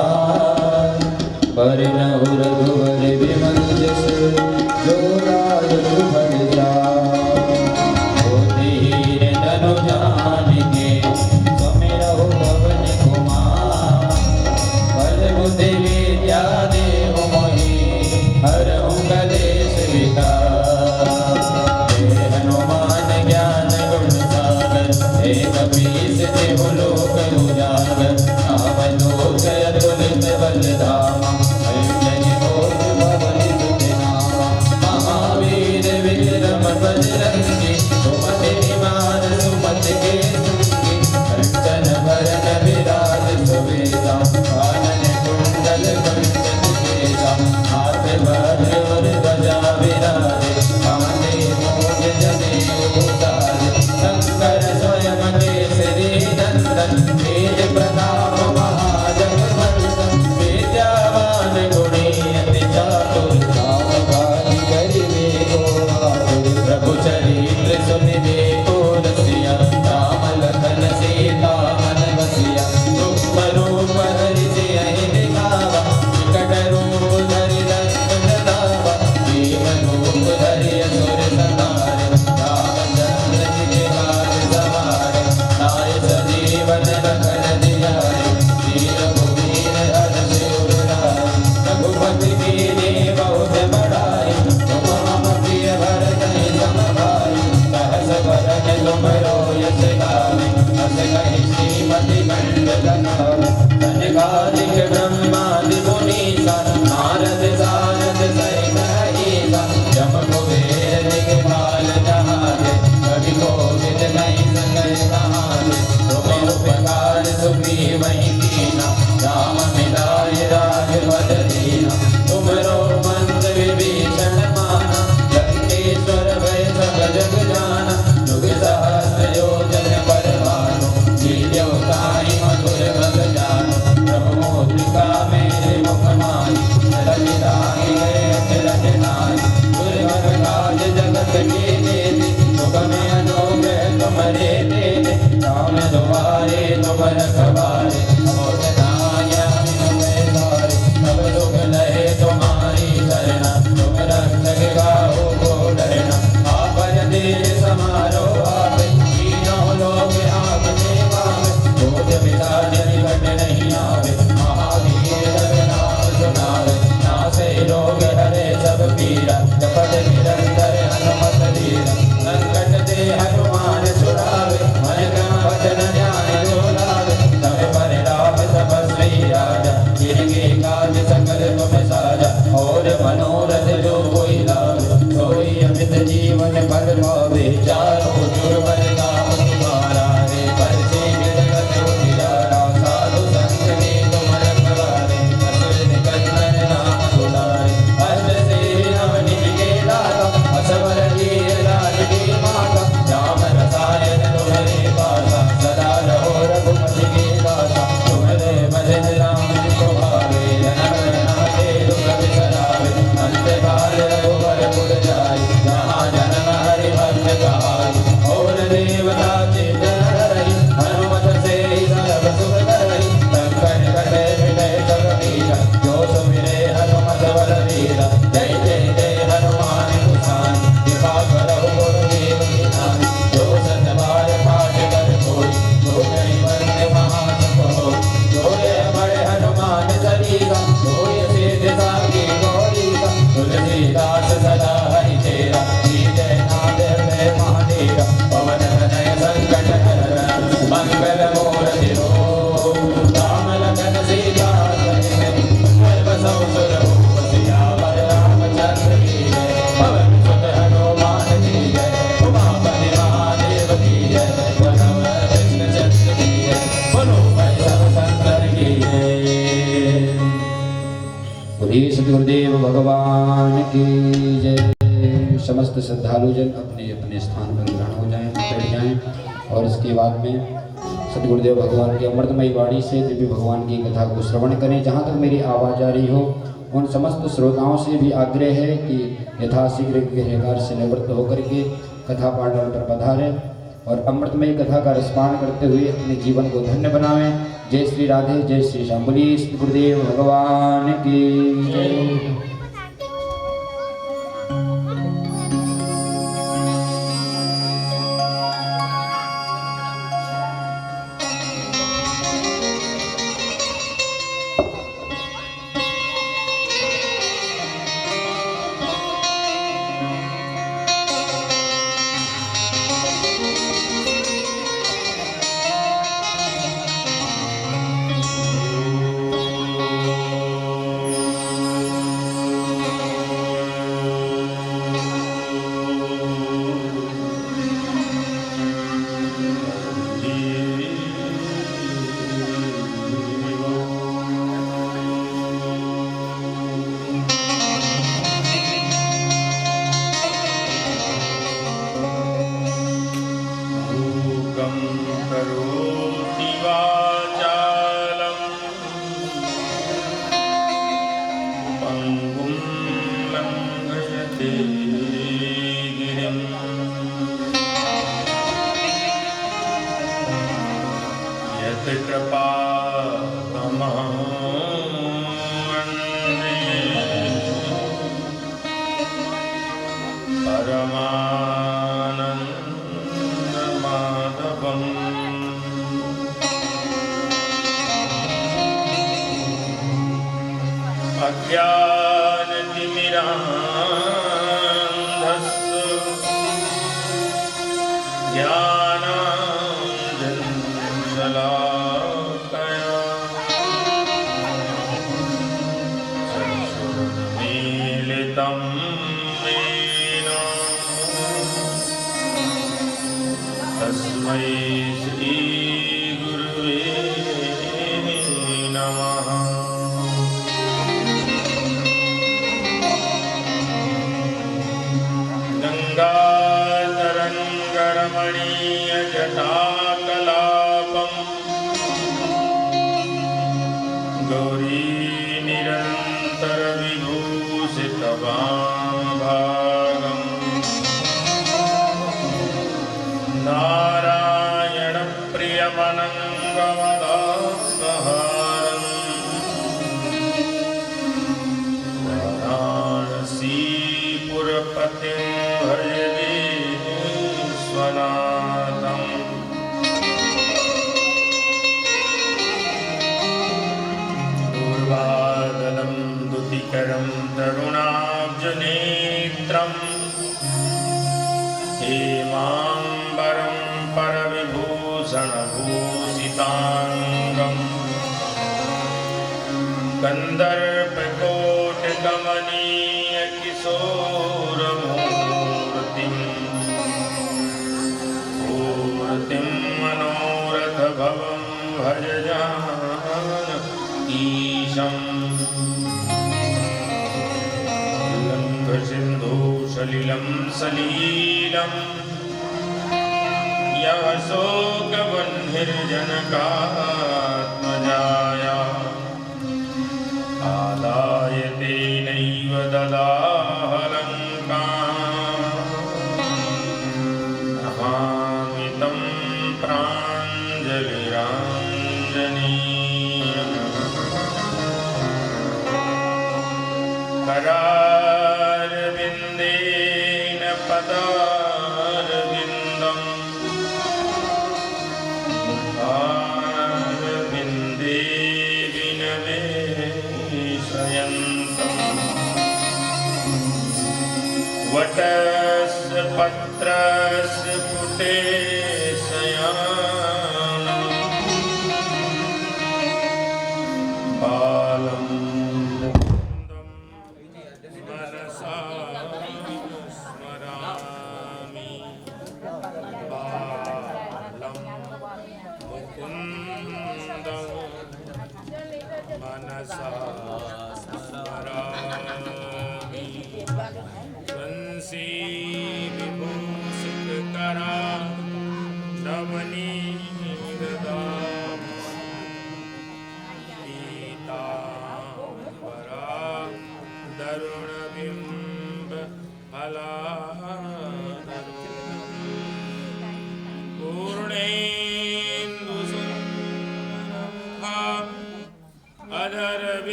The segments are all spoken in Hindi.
उदार पर नहु रघुवर विमल जस जो दायक फल जाय होते हीरे धनु जान के सुमिरहु पवन कुमार बल बुद्धि विद्या देहु मोहि हरहु कलेश विकार हे हनुमान ज्ञान गुण सागर हे कपीस देहु लोक उजागर नाम लोक अतुलित बल धामा अयुजनि मोक्ष भवन सुख नामा महावीर विक्रम बजरंगी सुमति निवार सुमति के संगी कंचन बरन विराज सुवेदा कानन कुंडल कंचन केसा हाथ वज्र और ध्वजा विराजे कांधे मूंज जनेऊ उतारे शंकर स्वयं केसरी नंदन तेज प्रताप महाजगवंदन विद्यावान गुणी अति चातुर राम काज करिबे को आतुर प्रभु चरित्र सुनिबे को रसिया राम लखन सीता मन बसिया सूक्ष्म रूप हरि सियहि दिखावा विकट रूप धरि लक्ष्मण धावा भीम रूप धरि असुर संहारे रामचंद्र जी के काज सवारे नाय सजीवन लखन जियारे वीर भूमिर हर्ष उर लाए रघुपति कीन्ही बहुत बड़ाई तुम मम प्रिय भरत सम भाई सहस वदन तुम रोयस गावे अस कहि श्रीमति कंठ लगावे सनकादिक ब्रह्मादि मुनीसा नारद सारद सहित अहिसा जम कुबेर दिक्पाल जहाते कवि कोविद नहीं संगहि कहाते तुम उपकार सुग्रीवहि कीना राम मिलाय राजपद दीना तुमरो मंत्र विभीषण माना लंकेश्वर भय सब जग जाना जुग सहस्र योजन पर भानु लील्यो ताहि मधुर बल जानो प्रभु मुद्रिका मेरे मुख माहि रवि राहि गए अचरज नाहि दुर्गम काज जगत के जेते सुगम अनुग्रह तुम्हारे देते राम दुआरे तुम रखवारे अमोद नाय अमित तारे सब दुख लहे तुम्हारी शरणा तुम रक्षक काहू को डरना आपन देश समारो आवे तीनों लोक आपने पावे भूत पिशाच निकट नहीं आवे महावीर जब नाम सुनावे नासे रोग हरे सब पीरा जपत निरंतर हनुमत धीरा संकट ते हनुमान छुड़ावे मन क्रम वचन ध्यान जो लावे तब पर राम तपस्वी राजा जिनके काज सकल तुम साजा और मनोरथ जो कोई लावे सोई अमित जीवन फल पावे चारों जुर्मन काम तुम्हारा रे परसे गिरगत उजियारा साधु संत के तुम रखवारे असुर निकंदन राम दुलारे अष्ट सिद्धि नव निधि के दाता असवर जीर लाल की माता राम रसायन तुम्हारे पासा सदा रहो रघुपति के दासा तुम्हारे भजन राम को भावे रन नाथे दुख बिसरावे अंत काल रघुवर पुर जाय जहाँ जन्म हरि भक्त कहाय और देवता चित्तन धरई हनुमत से सर्व सुख करई संकट कटे मिटे सब पीरा जो सुमिरे हनुमत बलवीरा जय जय जय हनुमान गोसाई कृपा करो गुरुदेव की नाई जो सत बार पाठ कर कोई जो करि बंद महासुख होय जो ये बड़े हनुमान चालीसा जो ये सिद्ध साकी गौरीसा तुलसीदास सदा हरि तेरा जय नाथ हृदय महादेवा पवन तनय संकट हरण मंगल मूर्ति रूप राम लखन सीता सहित बसौ सुर भूप सियावर रामचंद्र की जय पवन सुत हनुमान की जय उमापति महादेव की जय पवन कृष्ण चंद्र की जय बोलो भाई सब शंकर की जय। बोलिए सद्गुरुदेव भगवान की जय। समस्त श्रद्धालु जन अपने अपने स्थान पर ग्रहण हो जाएं, बैठ जाएं और इसके बाद में सद्गुरुदेव भगवान की अमृतमयी वाणी से दिव्य भगवान की कथा को श्रवण करें। जहाँ तक मेरी आवाज़ आ रही हो उन समस्त श्रोताओं से भी आग्रह है कि यथाशीघ्र गृहकार से निवृत्त होकर के कथा पांडव पर पधारें और अमृतमयी कथा का रसपान करते हुए अपने जीवन को धन्य बनावें। जय श्री राधे जय श्री श्याम। बोलिए गुरुदेव भगवान की जय।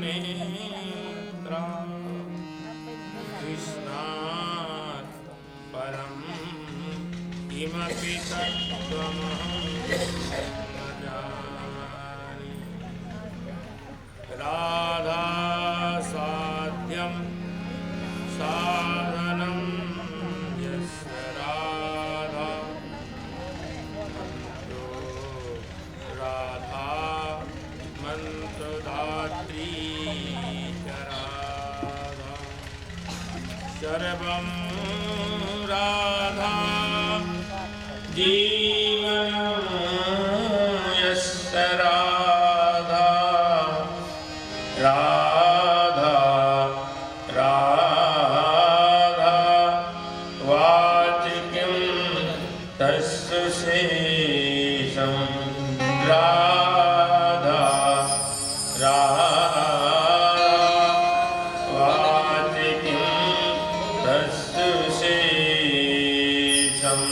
नेत्रा कृष्णात् परं किमपि तत्त्वमहं न जाने। राधा साध्यं साधनं यस्य राधा राधा मंत्रदात्री च राधा सर्वं राधा जीवनं यस्य राधा राधा राधा वाचिकं तस्य शेषं राधा राधा वाचिकं तस्य शेषम्।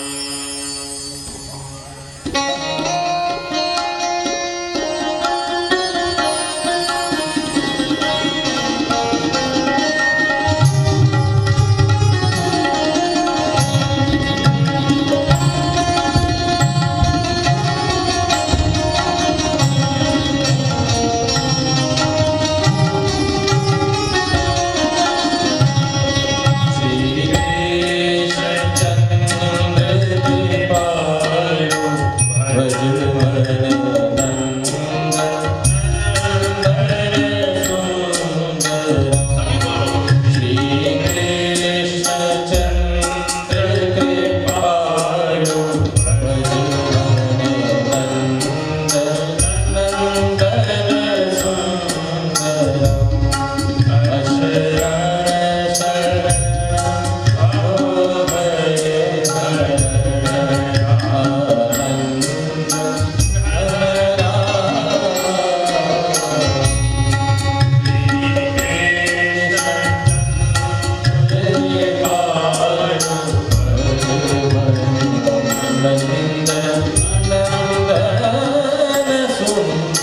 नंदन सुंदर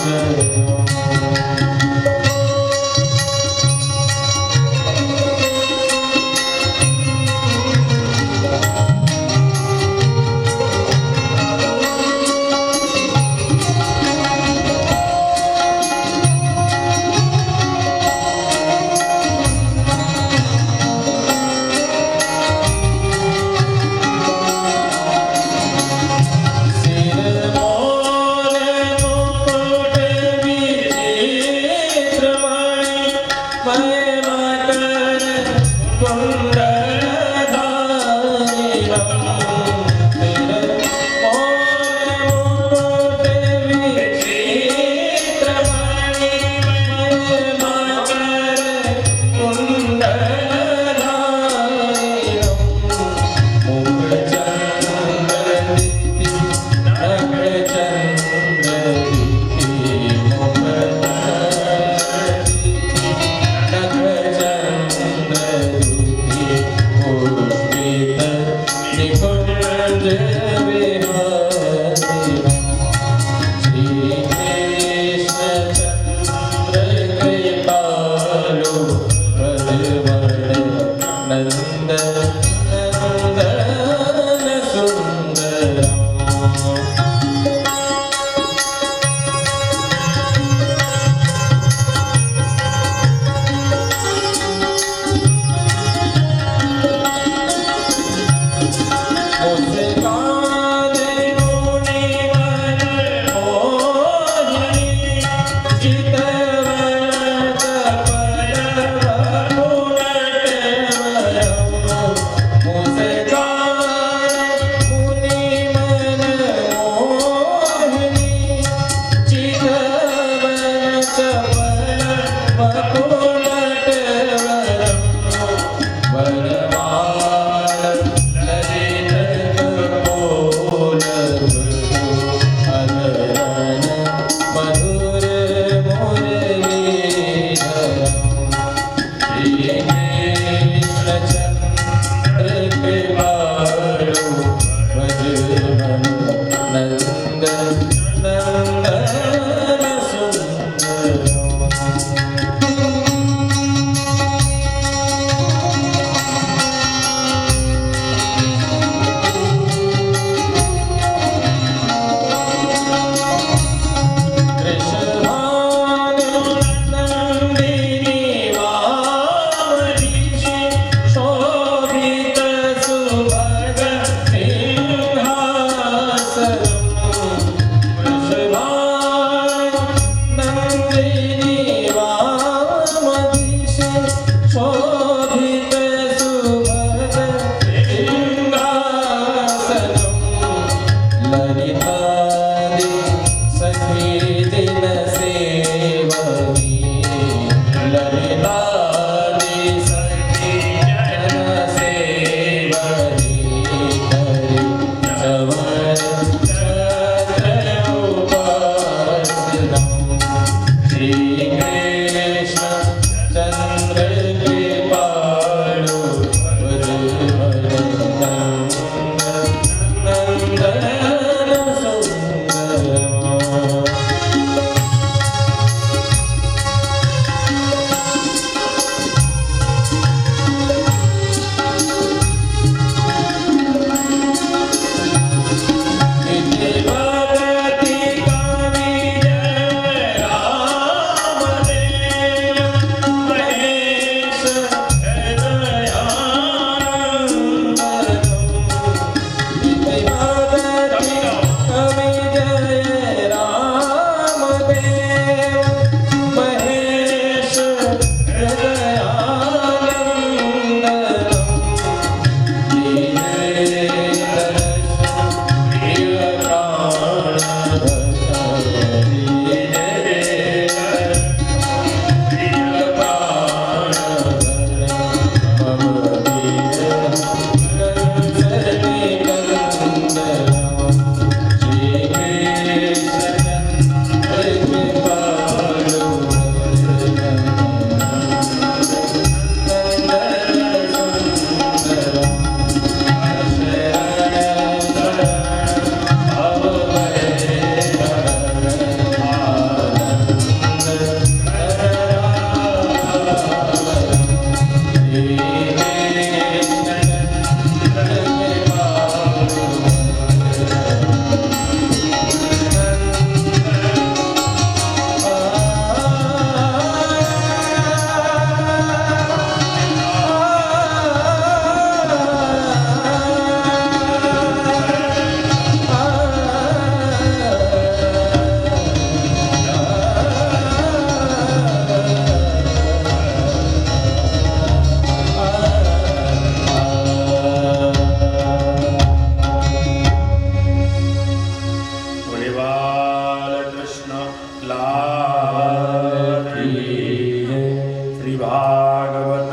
जय। श्री भागवत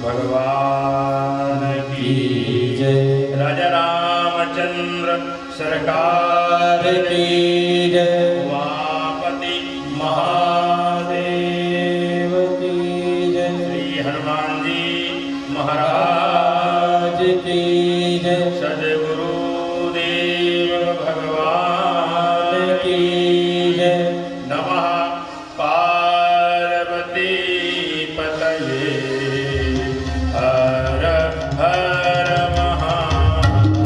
भगवान की जय। राजा रामचंद्र सरकार की जय। उमापति महादेव की जय। श्री हनुमान जी महाराज की जय। सद्गुरुदेव भगवान की जय। नमः पार्वती पतये हर हर महादेव।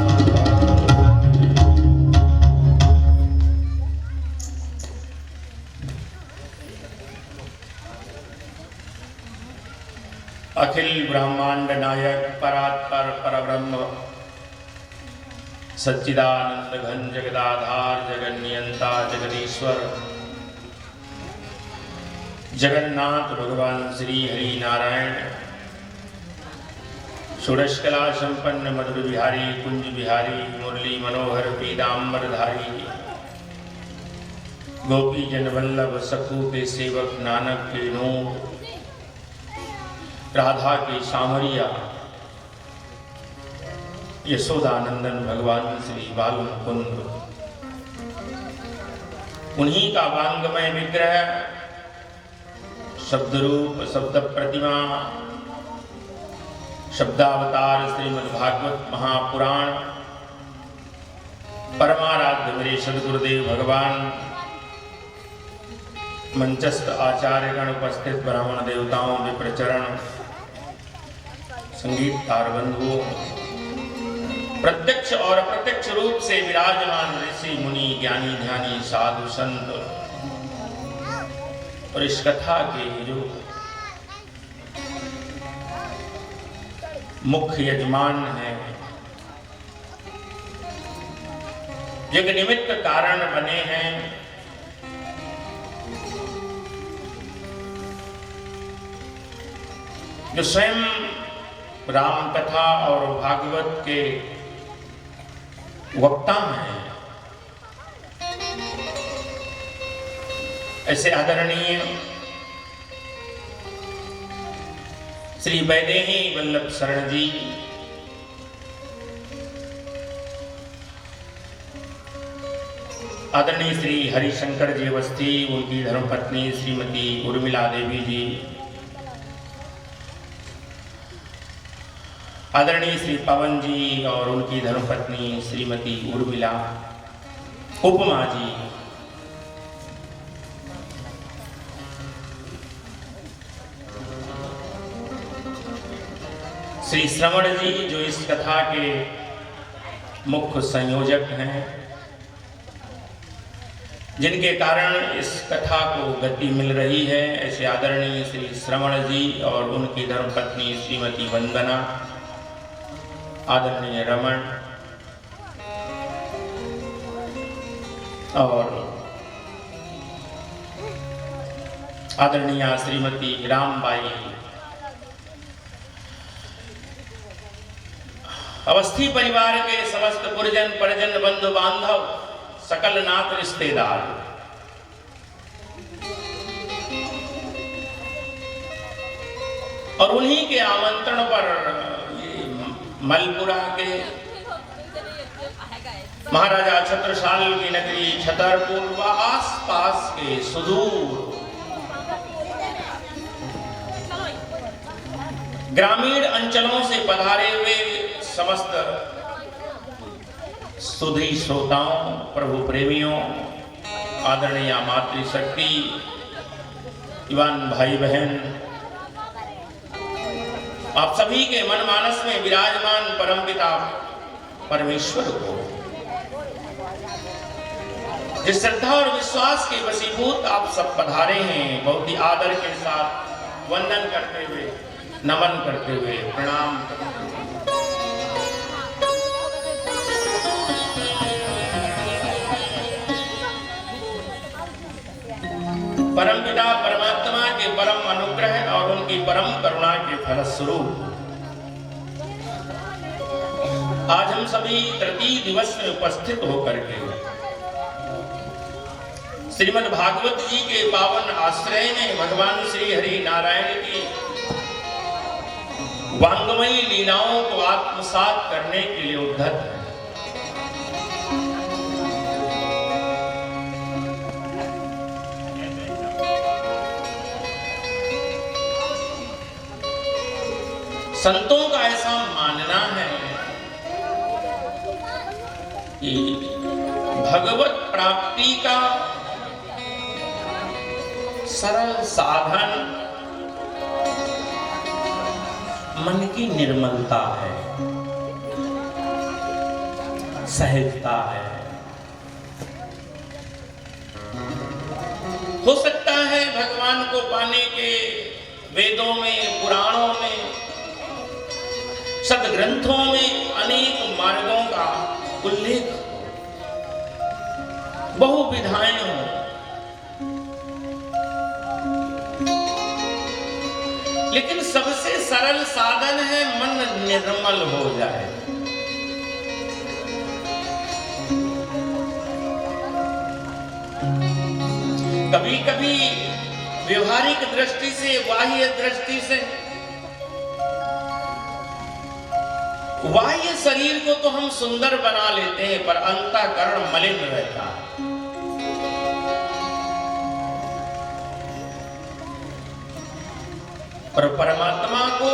अखिल ब्रह्मांड नायक परात्पर परब्रह्म सच्चिदानंद घन जगदाधार जगन्नियंता जगदीश्वर जगन्नाथ भगवान श्री हरि नारायण षोडशकला संपन्न मधुर बिहारी कुंज बिहारी मुरली मनोहर पीताम्बरधारी गोपी जन वल्लभ सखू के सेवक नानक के नूर राधा के सामरिया यशोदानंदन भगवान श्री बाल मुकुंद उन्हीं का वांगमय विग्रह शब्द रूप शब्द प्रतिमा शब्दावतार श्रीमद् भागवत महापुराण परमाराध्य मेरे सदगुरुदेव भगवान मंचस्थ आचार्यगण उपस्थित ब्राह्मण देवताओं विप्रचरण संगीत तार बंधुओं प्रत्यक्ष और अप्रत्यक्ष रूप से विराजमान ऋषि मुनि ज्ञानी ध्यानी साधु संत और इस कथा के जो मुख्य यजमान हैं जग निमित्त कारण बने हैं जो स्वयं राम कथा और भागवत के वक्ता हैं ऐसे आदरणीय श्री वैदेही वल्लभ शरण जी आदरणीय श्री हरिशंकर जी अवस्थी उनकी धर्मपत्नी श्रीमती उर्मिला देवी जी आदरणीय श्री पवन जी और उनकी धर्मपत्नी श्रीमती उर्मिला उपमा जी श्री श्रवण जी जो इस कथा के मुख्य संयोजक हैं जिनके कारण इस कथा को गति मिल रही है ऐसे आदरणीय श्री श्रवण जी और उनकी धर्मपत्नी श्रीमती वंदना आदरणीय रमन और आदरणीय श्रीमती रामबाई अवस्थी परिवार के समस्त पुरजन परिजन बंधु बांधव सकल नाथ रिश्तेदार और उन्हीं के आमंत्रण पर मलपुरा के महाराजा छत्रसाल की नगरी छतरपुर व आसपास के सुदूर ग्रामीण अंचलों से पधारे हुए समस्त सुधी श्रोताओं प्रभु प्रेमियों आदरणीय मातृशक्ति युवान भाई बहन आप सभी के मन मानस में विराजमान परमपिता परमेश्वर को जिस श्रद्धा और विश्वास के वशीभूत आप सब पधारे हैं बहुत ही आदर के साथ वंदन करते हुए नमन करते हुए प्रणाम करते हुए परमपिता परमात्मा के परम अनुग्रह और उनकी परम करुणा के फलस्वरूप आज हम सभी तृतीय दिवस में उपस्थित होकर के श्रीमद् भागवत जी के पावन आश्रय में भगवान श्री हरि नारायण की वांगमयी लीलाओं को आत्मसात करने के लिए उद्धत है। संतों का ऐसा मानना है कि भगवत प्राप्ति का सरल साधन मन की निर्मलता है, सहजता है। हो सकता है भगवान को पाने के वेदों में, पुराणों में, सदग्रंथों में अनेक मार्गों का उल्लेख हो, बहुविधाएं हो, लेकिन सबसे सरल साधन है मन निर्मल हो जाए। कभी कभी व्यवहारिक दृष्टि से, बाह्य दृष्टि से, बाह्य शरीर को तो हम सुंदर बना लेते हैं, पर अंतःकरण मलिन रहता है। पर परमात्मा को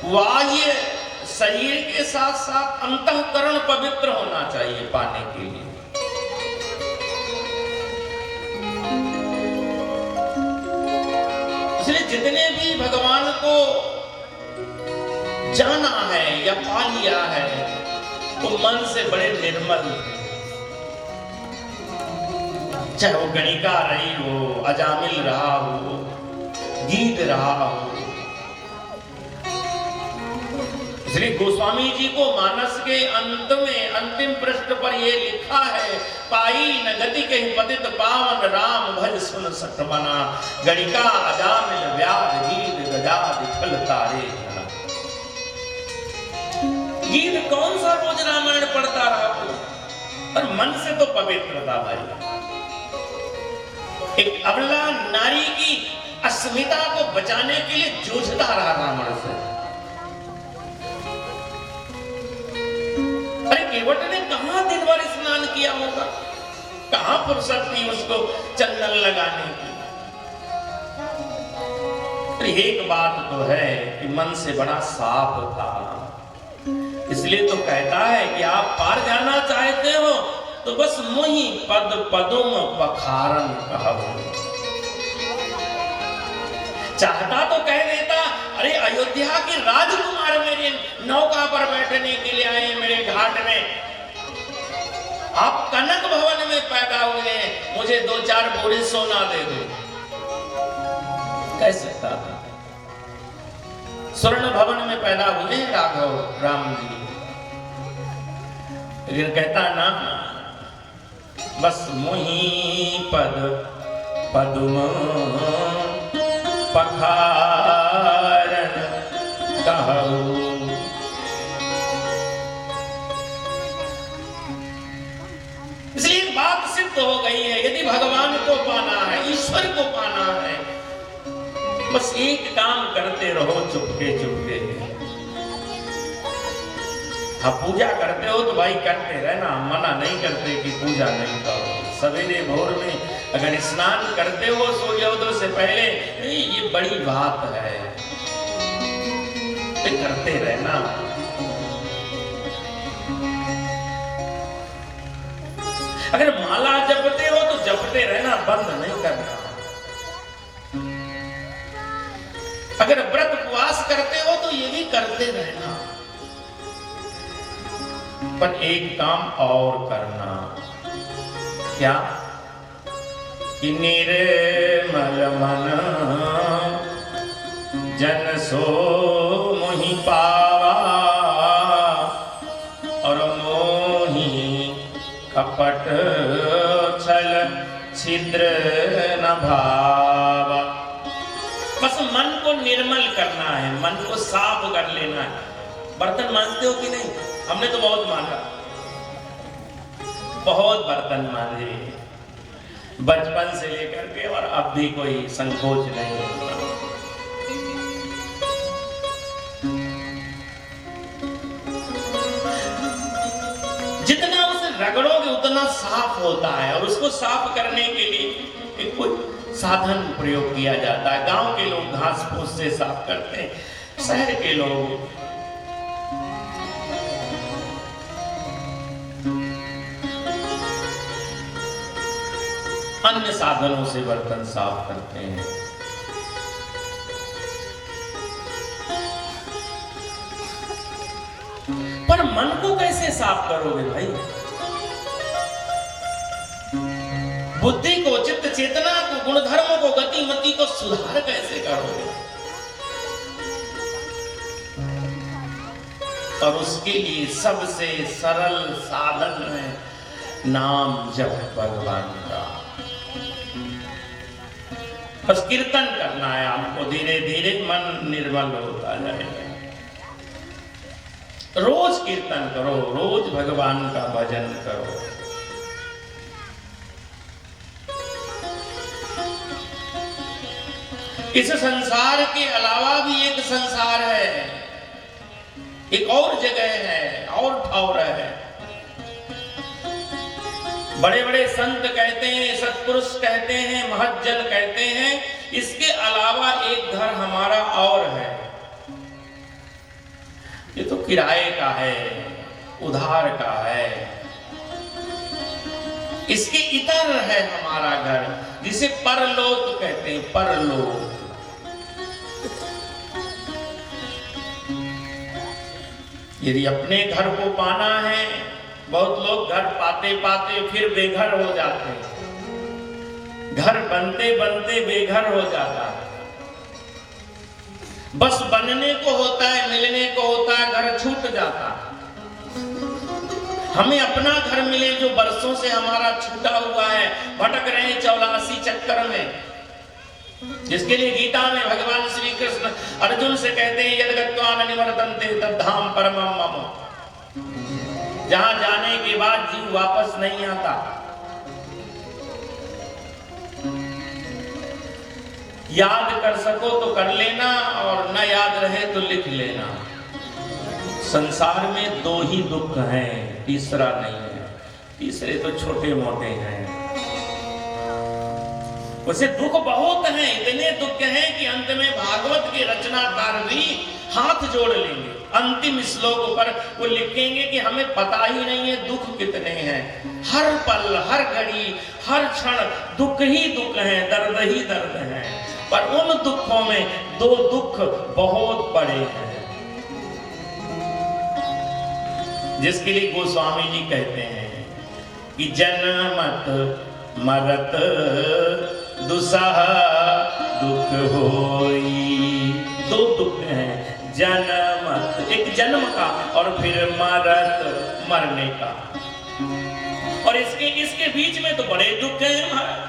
बाह्य शरीर के साथ साथ अंतःकरण पवित्र होना चाहिए पाने के लिए। इसलिए जितने भी भगवान को जाना है या पा लिया है वो मन से बड़े निर्मल, चाहे वो गणिका रही हो, अजामिल रहा हो, गीत रहा हो। श्री गोस्वामी जी को मानस के अंत में अंतिम पृष्ठ पर यह लिखा है, पाई न गति कहीं पतित पावन राम भज सुन सकमना, गणिका अजामिल व्याध गीत गजाद फल तारे। गीत कौन सा रोज रामायण पढ़ता रहा हो, और मन से तो पवित्रता भाई। एक अबला नारी की अस्मिता को बचाने के लिए जूझता रहा रावण से। अरे केवट ने कहां दिन भर स्नान किया होगा, कहां फुर्सत थी उसको चंदन लगाने की। एक बात तो है कि मन से बड़ा साफ था, इसलिए तो कहता है कि आप पार जाना चाहते हो तो बस मुहि पद पदुम पखारन कहो। चाहता तो कह देता, अरे अयोध्या के राजकुमार मेरे नौका पर बैठने के लिए आए मेरे घाट में, आप कनक भवन में पैदा हुए, मुझे 2-4 बोरी सोना दे दो। कह सकता था। स्वर्ण भवन में पैदा हुए राघव राम जी, लेकिन कहता ना, बस मुहि पद पदुम पखारन कहूं। इसलिए बात सिद्ध हो गई है, यदि भगवान को पाना है, ईश्वर को पाना है, बस एक काम करते रहो चुपके चुपके। हाँ, पूजा करते हो तो भाई करते रहना, मना नहीं करते कि पूजा नहीं करो। सवेरे भोर में अगर स्नान करते हो सूर्योदय से पहले, ये बड़ी बात है, तो करते रहना। अगर माला जपते हो तो जपते रहना, बंद नहीं करना। अगर व्रत उपवास करते हो तो ये भी करते रहना, पर एक काम और करना। क्या? कि निर्मल मन जन सो मोहि पावा, और मोहि कपट छल छिद्र न भावा। बस मन को निर्मल करना है, मन को साफ कर लेना है। बर्तन मांजते हो कि नहीं? हमने तो बहुत मांगा, बहुत बर्तन मांजे, बचपन से लेकर के और अब भी कोई संकोच नहीं होता। जितना उसे रगड़ोगे उतना साफ होता है, और उसको साफ करने के लिए एक कोई साधन प्रयोग किया जाता है। गांव के लोग घास फूस से साफ करते हैं, शहर के लोग अन्य साधनों से बर्तन साफ करते हैं। पर मन को कैसे साफ करोगे भाई? बुद्धि को, चित्त चेतना को, गुणधर्मों को, गति मति को सुधार कैसे करोगे? और उसके लिए सबसे सरल साधन है नाम जप भगवान का। बस कीर्तन करना है आपको, धीरे धीरे मन निर्मल होता जाएगा। रोज कीर्तन करो, रोज भगवान का भजन करो। इस संसार के अलावा भी एक संसार है, एक और जगह है, और ठौर है। बड़े बड़े संत कहते हैं, सत्पुरुष कहते हैं, महज्जन कहते हैं, इसके अलावा एक घर हमारा और है। ये तो किराए का है, उधार का है, इसके इतर है हमारा घर, जिसे परलोक कहते हैं। परलोक यदि अपने घर को पाना है, बहुत लोग घर पाते पाते फिर बेघर हो जाते हैं, घर बनते बनते बेघर हो जाता है। बस बनने को होता है, मिलने को होता है, घर छूट जाता है। हमें अपना घर मिले जो बरसों से हमारा छूटा हुआ है, भटक रहे हैं 84 चक्कर में, जिसके लिए गीता में भगवान श्री कृष्ण अर्जुन से कहते हैं यद गत्वा न निवर्तन्ते तद्धाम परमं मम। जहां जाने के बाद जीव वापस नहीं आता। याद कर सको तो कर लेना, और न याद रहे तो लिख लेना। संसार में दो ही दुख हैं, तीसरा नहीं है। तीसरे तो छोटे मोटे हैं। वैसे दुख बहुत हैं, इतने दुख हैं कि अंत में भागवत के रचनाकार भी हाथ जोड़ लेंगे। अंतिम श्लोक पर वो लिखेंगे कि हमें पता ही नहीं है दुख कितने हैं। हर पल, हर घड़ी, हर क्षण दुख ही दुख हैं, दर्द ही दर्द हैं। पर उन दुखों में दो दुख बहुत बड़े हैं, जिसके लिए गोस्वामी जी कहते हैं कि जन्मत मरत दुसह दुख होई। दो दुख हैं, जन्मत एक जन्म का, और फिर मरत मरने का। और इसके बीच में तो बड़े दुख हैं,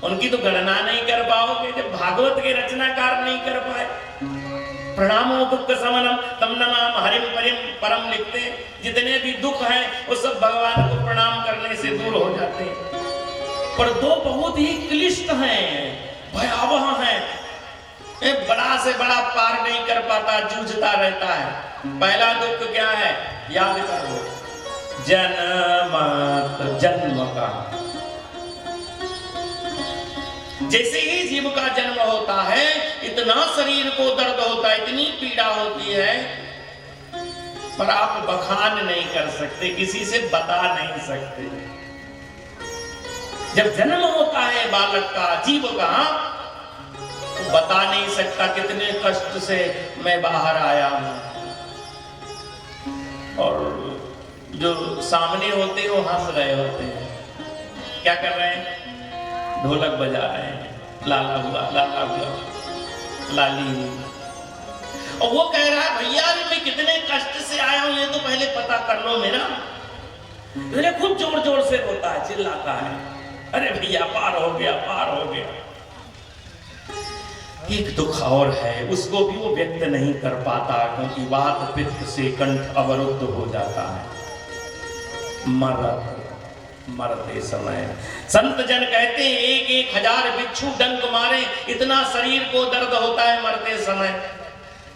उनकी तो गणना नहीं कर पाओगे। जब भागवत के रचनाकार नहीं कर पाए, प्रणामो दुख समनम तम नमाम हरिम परिम परम लिखते हैं। जितने भी दुख हैं वो सब भगवान को प्रणाम करने से दूर हो जाते हैं। पर दो बहुत ही क्लिष्ट हैं, भयावह हैं। एक बड़ा से बड़ा पार नहीं कर पाता, जूझता रहता है। पहला दुख क्या है, याद करो, जन्म का। जैसे ही जीव का जन्म होता है, इतना शरीर को दर्द होता है, इतनी पीड़ा होती है, पर आप बखान नहीं कर सकते, किसी से बता नहीं सकते। जब जन्म होता है बालक का, जीव का, तो बता नहीं सकता कितने कष्ट से मैं बाहर आया हूं। और जो सामने होते हैं वो हंस रहे होते हैं। क्या कर रहे हैं, ढोलक बजा रहे हैं, लाला हुआ, लाला हुआ, लाली हुई। और वो कह रहा है भैया मैं कितने कष्ट से आया हूं, ये तो पहले पता कर लो मेरा। मेरे खूब जोर जोर से रोता है, चिल्लाता है, अरे भैया पार हो गया, पार हो गया। एक दुख और है, उसको भी वो व्यक्त नहीं कर पाता, क्योंकि वात पित्त से कंठ अवरुद्ध हो जाता है। मरत मरते समय। संत जन कहते हैं एक एक हजार बिच्छू डंक मारे इतना शरीर को दर्द होता है मरते समय।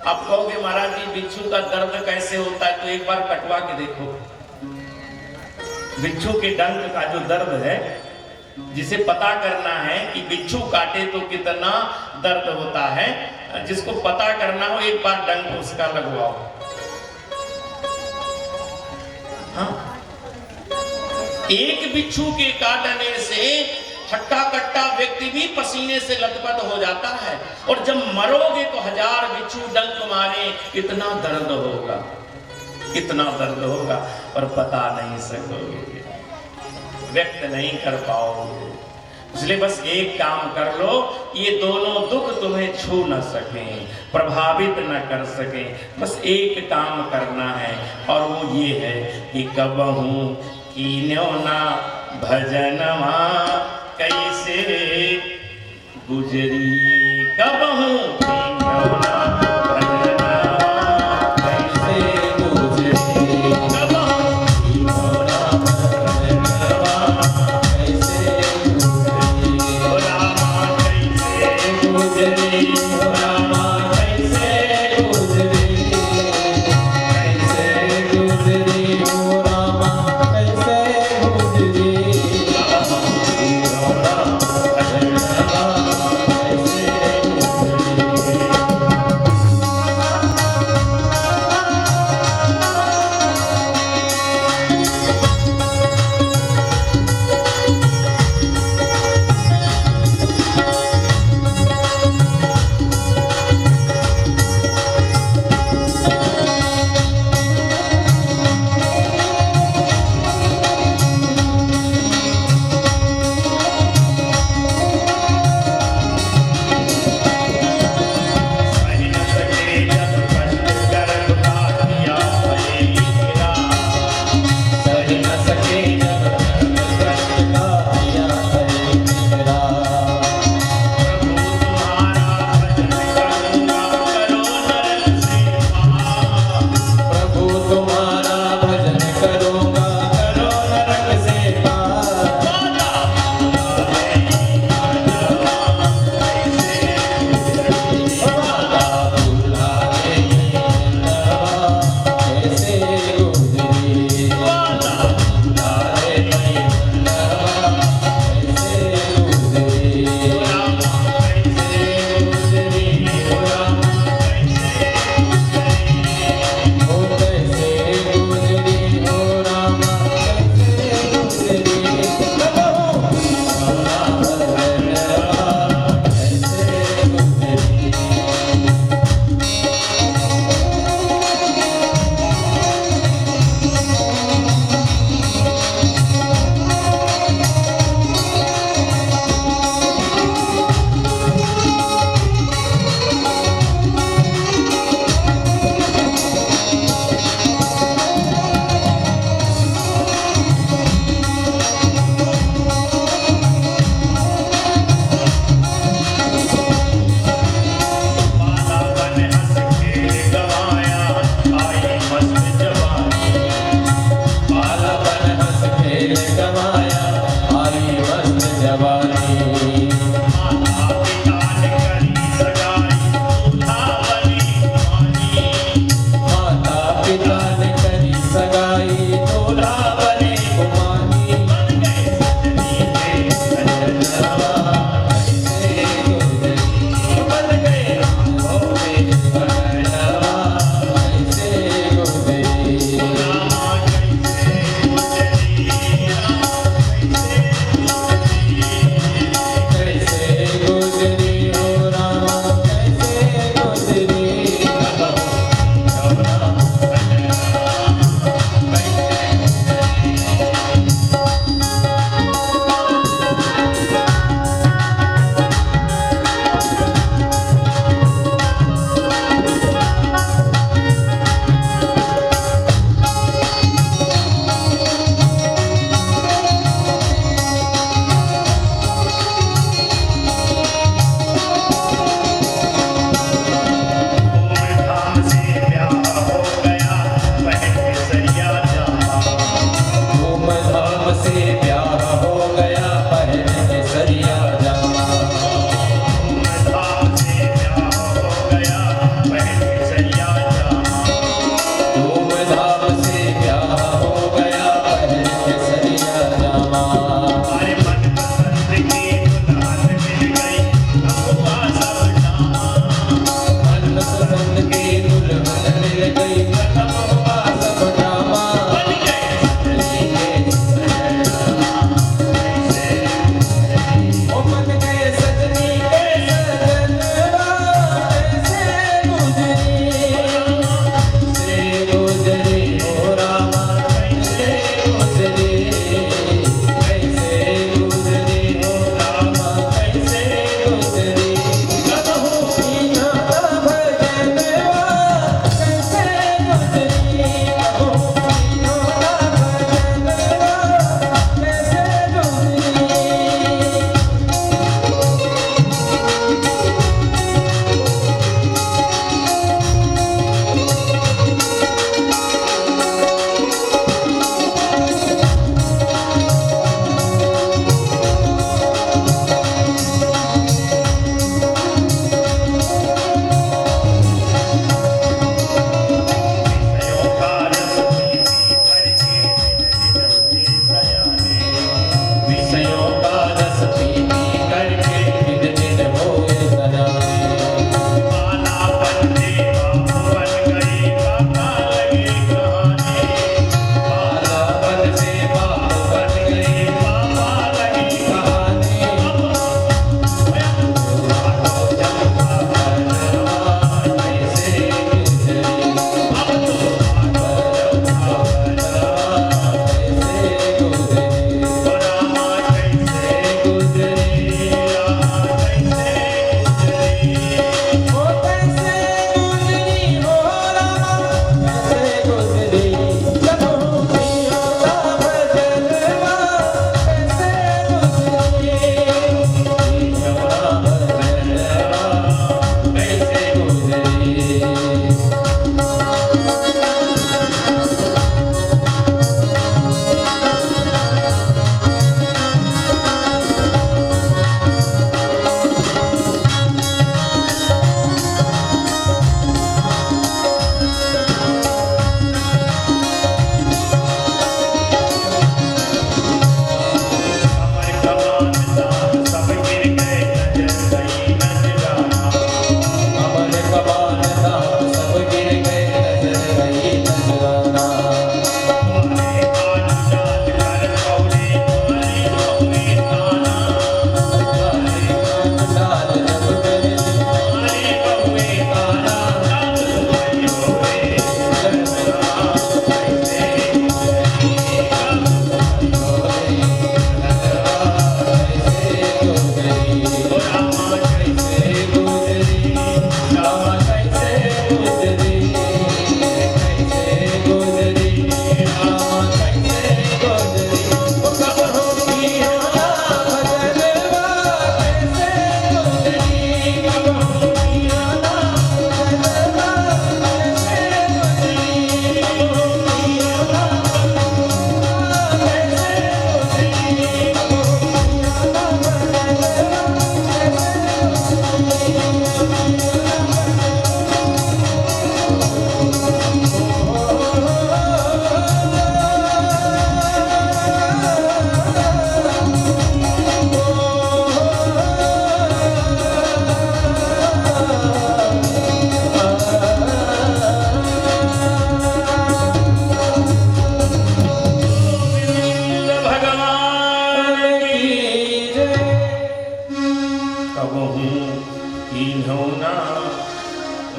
आप कहोगे महाराज जी बिच्छू का दर्द कैसे होता है, तो एक बार कटवा के देखो। बिच्छू के डंक का जो दर्द है, जिसे पता करना है कि बिच्छू काटे तो कितना दर्द होता है, जिसको पता करना हो एक बार डंक उसका लगवाओ। हाँ? एक बिच्छू के काटने से हट्टा कट्टा व्यक्ति भी पसीने से लथपथ हो जाता है, और जब मरोगे तो हजार बिच्छू डंक मारे इतना दर्द होगा, इतना दर्द होगा, पर बता नहीं सकोगे, व्यक्त नहीं कर पाओगे। इसलिए बस एक काम कर लो, ये दोनों दुख तुम्हें छू न सके, प्रभावित न कर सके। बस एक काम करना है, और वो ये है कि कबहू कीन्यो ना भजनवा कैसे गुजरी, कबहू कीन्यो ना भजनवा कैसे गुजरी, कबहू कीन्यो ना भजनवा कैसे गुजरी, ओ रामा कैसे गुजरी, ओ रामा कैसे गुजरी, कैसे गुजरी हो रामा कैसे गुजरी, कबहू कीन्यो ना भजनवा कैसे गुजरी।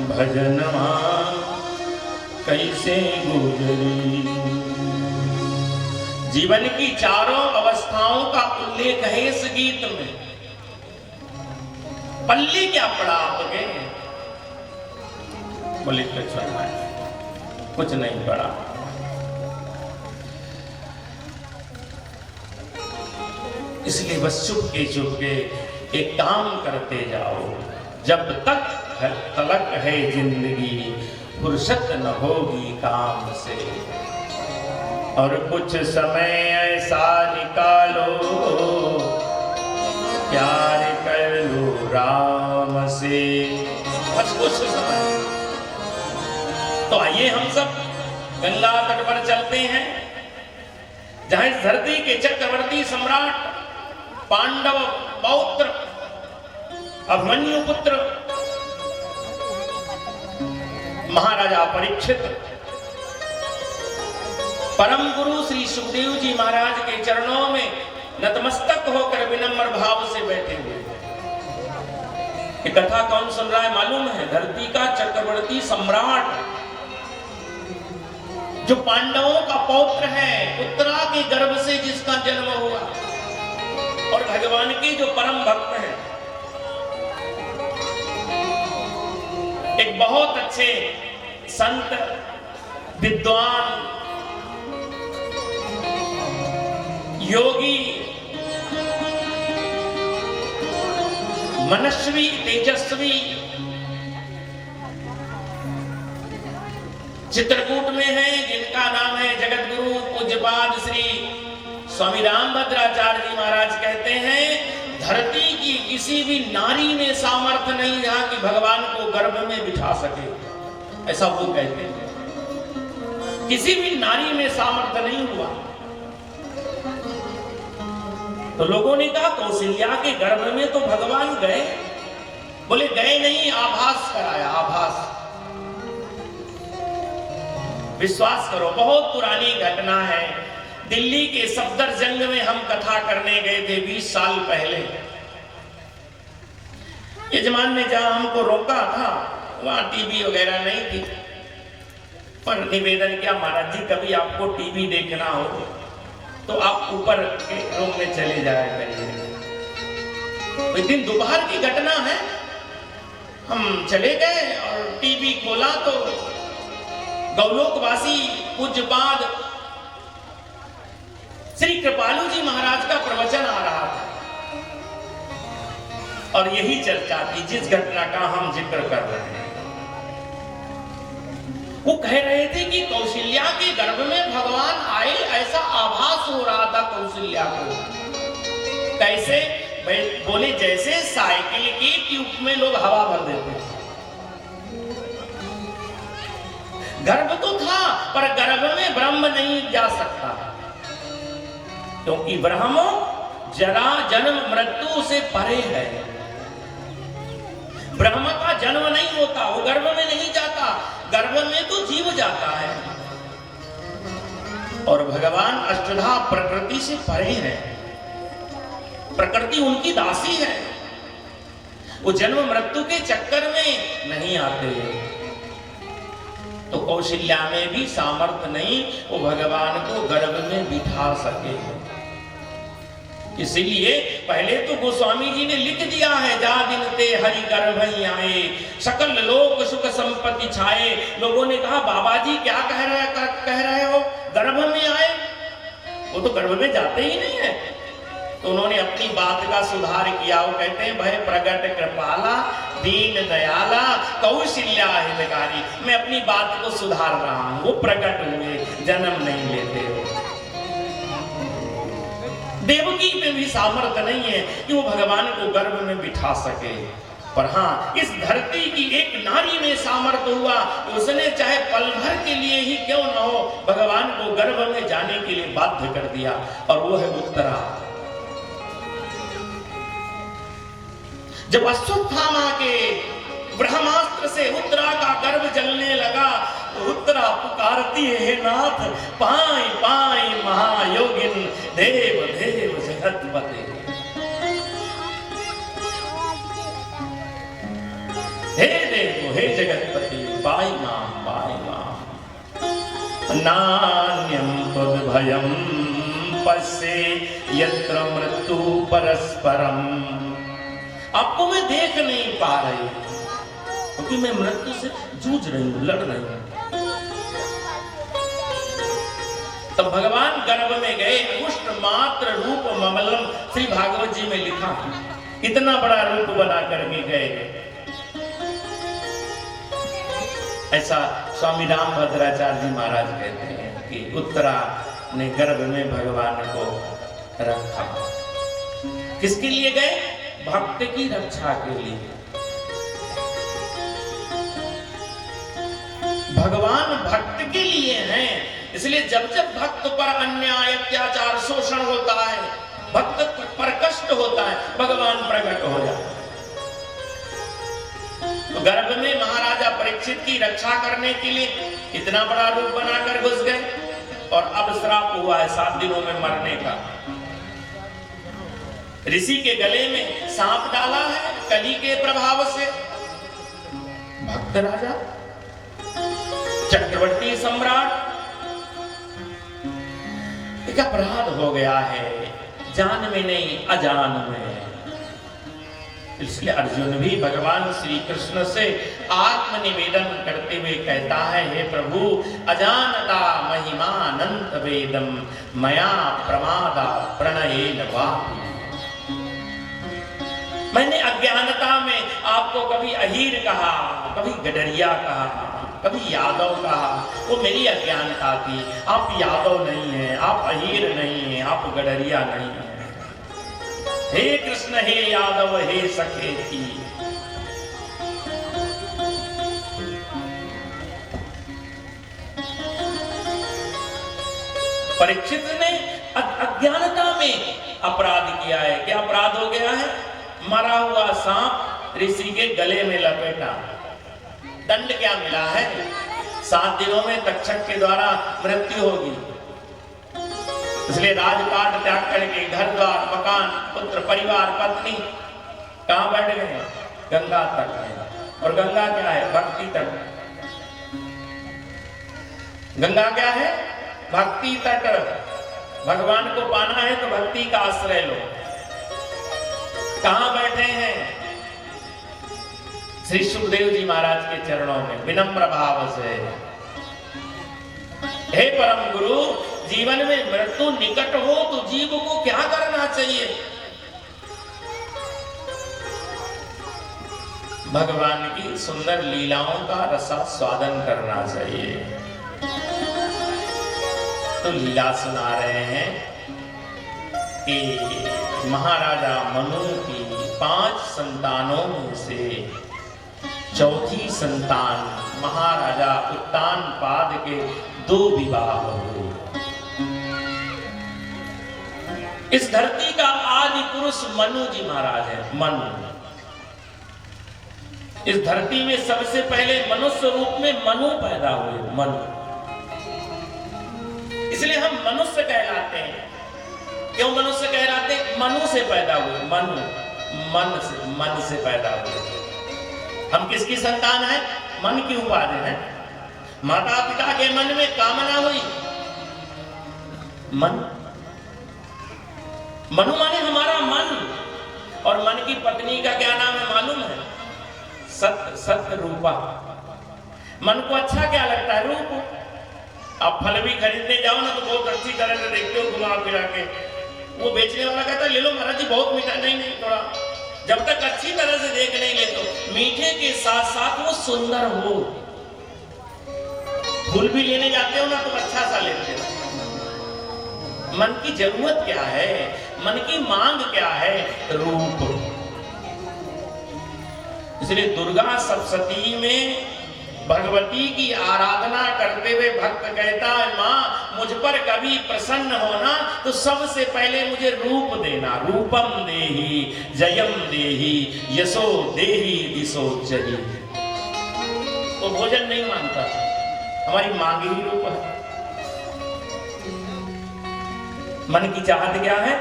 भजनमा कैसे गुजरी। जीवन की चारों अवस्थाओं का उल्लेख है इस गीत में। पल्ली क्या पड़ा आपके? बोले कुछ नहीं पड़ा। इसलिए बस चुपके एक काम करते जाओ, जब तक तलक है जिंदगी फुर्सत न होगी काम से। और कुछ समय ऐसा निकालो प्यार कर लो राम से। बस कुछ समय। तो आइए हम सब गंगा तट पर चलते हैं, जहां इस धरती के चक्रवर्ती सम्राट पांडव पौत्र अभिमन्यु पुत्र महाराजा परीक्षित परम गुरु श्री सुखदेव जी महाराज के चरणों में नतमस्तक होकर विनम्र भाव से बैठे हुए। ये कथा कौन सुन रहा है मालूम है? धरती का चक्रवर्ती सम्राट, जो पांडवों का पौत्र है, उत्तरा के गर्भ से जिसका जन्म हुआ, और भगवान के जो परम भक्त हैं। एक बहुत अच्छे संत, विद्वान, योगी, मनस्वी, तेजस्वी, चित्रकूट में है, जिनका नाम है जगत गुरु पूज्यपाद श्री स्वामी रामभद्राचार्य जी महाराज कहते हैं, धरती की किसी भी नारी में सामर्थ्य नहीं जहां कि भगवान को गर्भ में बिठा सके। ऐसा वो कहते हैं, किसी भी नारी में सामर्थ्य नहीं हुआ। तो लोगों ने कहा कौशल्या के गर्भ में तो भगवान गए। बोले गए नहीं, आभास कराया, आभास। विश्वास करो, बहुत पुरानी घटना है। दिल्ली के सफदरजंग में हम कथा करने गए थे 20 साल पहले। यजमान ने जहां हमको रोका था वहां टीवी वगैरह नहीं थी, पर निवेदन किया महाराज जी कभी आपको टीवी देखना हो तो आप ऊपर के रूम में चले जाया करिए। एक दिन दोपहर की घटना है, हम चले गए और टीवी खोला तो गौलोकवासी पूज्यपाद श्री कृपालु जी महाराज का प्रवचन आ रहा था, और यही चर्चा थी जिस घटना का हम जिक्र कर रहे हैं। वो कह रहे थे कि कौशल्या के गर्भ में भगवान आए, ऐसा आभास हो रहा था कौशल्या को। कैसे? बोले जैसे साइकिल की ट्यूब में लोग हवा भर देते। गर्भ तो था, पर गर्भ में ब्रह्म नहीं जा सकता, क्योंकि ब्रह्म जरा जन्म मृत्यु से परे है। ब्रह्म का जन्म नहीं होता, वो गर्भ में नहीं जाता, गर्भ में तो जीव जाता है। और भगवान अष्टधा प्रकृति से परे है, प्रकृति उनकी दासी है, वो जन्म मृत्यु के चक्कर में नहीं आते। तो कौशल्या में भी सामर्थ्य नहीं वो भगवान को गर्भ में बिठा सके। इसीलिए पहले तो गोस्वामी जी ने लिख दिया है, जा दिन ते हरि गर्भ ही आए, सकल लोक सुख संपत्ति छाए। लोगों ने कहा बाबा जी क्या कह रहे हो, गर्भ में आए? वो तो गर्भ में जाते ही नहीं है। तो उन्होंने अपनी बात का सुधार किया। वो कहते हैं भय प्रगट कृपाला दीन दयाला कौशल्या हितकारी। मैं अपनी बात को सुधार रहा हूं, वो प्रकट हुए, जन्म नहीं लेते हो। देवकी में भी सामर्थ्य नहीं है कि वो भगवान को गर्भ में बिठा सके, पर हाँ इस धरती की एक नारी में सामर्थ्य हुआ, उसने चाहे पल भर के लिए ही क्यों न हो भगवान को गर्भ में जाने के लिए बाध्य कर दिया, और वो है उत्तरा। जब अश्वत्थामा के ब्रह्मास्त्र से उत्तरा का गर्भ जलने लगा तो उत्तरा पुकारती है, हे नाथ पाई पाई महायोगिन देव देव जगतपते। हे देव हे जगतपति पाहि मां नान्यं तद्भयं पश्ये यत्र मृत्यु परस्परम। आपको मैं देख नहीं पा रही क्योंकि मैं मृत्यु से जूझ रही हूं, लड़ रही हूं। तब भगवान गर्भ में गए, अंगुष्ठ मात्र रूप ममलम, श्री भागवत जी में लिखा इतना बड़ा रूप बना करके गए। ऐसा स्वामी रामभद्राचार्य जी महाराज कहते हैं कि उत्तरा ने गर्भ में भगवान को रखा। किसके लिए गए? भक्त की रक्षा के लिए। भगवान भक्त के लिए हैं, इसलिए जब जब भक्त पर अन्याय अत्याचार शोषण होता है, भक्त पर कष्ट होता है, भगवान प्रकट हो जाता है। तो गर्भ में महाराजा परीक्षित की रक्षा करने के लिए इतना बड़ा रूप बनाकर घुस गए और अब श्राप हुआ है 7 दिनों में मरने का। ऋषि के गले में सांप डाला है कली के प्रभाव से। भक्त राजा चक्रवर्ती सम्राट, एक अपराध हो गया है, जान में नहीं अजान में। इसलिए अर्जुन भी भगवान श्री कृष्ण से आत्मनिवेदन करते हुए कहता है, हे प्रभु अजानता महिमानंत वेदम मया प्रमादा प्रणयेन वापि। मैंने अज्ञानता में आपको कभी अहीर कहा, कभी गडरिया कहा, कभी यादव कहा, वो मेरी अज्ञानता थी। आप यादव नहीं हैं, आप अहीर नहीं हैं, आप गडरिया नहीं हैं। हे कृष्ण हे यादव हे सखेती। परीक्षित ने अज्ञानता में अपराध किया है। क्या अपराध हो गया है? मरा हुआ सांप ऋषि के गले में लपेटा। दंड क्या मिला है? 7 दिनों में तक्षक के द्वारा मृत्यु होगी। इसलिए राजपाट त्याग करके घर द्वार मकान पुत्र परिवार पत्नी कहां बैठ गए? गंगा तट में। और गंगा क्या है? भक्ति तट। गंगा क्या है? भक्ति तट। भगवान को पाना है तो भक्ति का आश्रय लो। कहां बैठे हैं? श्री सुखदेव जी महाराज के चरणों में विनम्र भाव से। हे परम गुरु, जीवन में मृत्यु निकट हो तो जीव को क्या करना चाहिए? भगवान की सुंदर लीलाओं का रसास्वादन करना चाहिए। तो लीला सुना रहे हैं कि महाराजा मनु की 5 संतानों में से चौथी संतान महाराजा उत्तानपाद के 2 विवाह हुए। इस धरती का आदि पुरुष मनु जी महाराज है। मनु इस धरती में सबसे पहले मनुष्य रूप में मनु पैदा हुए। मनु, इसलिए हम मनुष्य कहलाते हैं। क्यों मनुष्य कहलाते हैं? मनु से पैदा हुए। मनु मन से पैदा हुए। हम किसकी संतान है? मन की उपाधि है। माता पिता के मन में कामना हुई। मनु माने हमारा मन। और मन की पत्नी का क्या नाम है मालूम है? सत्य रूपा। मन को अच्छा क्या लगता है? रूप। आप फल भी खरीदने जाओ ना तो बहुत अच्छी तरह से देखते हो घुमा फिरा के। वो बेचने वाला कहता है ले लो महाराज जी बहुत मीठा। नहीं थोड़ा, जब तक अच्छी तरह से देख नहीं ले तो मीठे के साथ साथ वो सुंदर हो। फूल भी लेने जाते हो ना तो अच्छा सा लेते हो। मन की जरूरत क्या है? मन की मांग क्या है? रूप। इसलिए दुर्गा सप्तशती में भगवती की आराधना करते हुए भक्त कहता है, मां मुझ पर कभी प्रसन्न होना तो सबसे पहले मुझे रूप देना। रूपम देहि जयम देहि यशो देहि दिशो जहि। वो भोजन नहीं मांगता, हमारी मांग ही रूप है। मन की चाहत क्या है?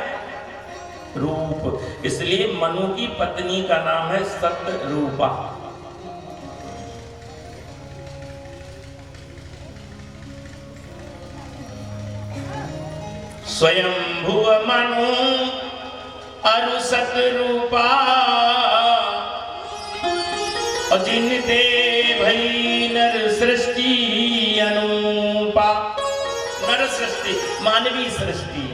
रूप। इसलिए मनु की पत्नी का नाम है सत्य रूपा। स्वयंभुव मनु अरुसत रूपा और जिन ते भई नर सृष्टि अनुपा। नर सृष्टि मानवीय सृष्टि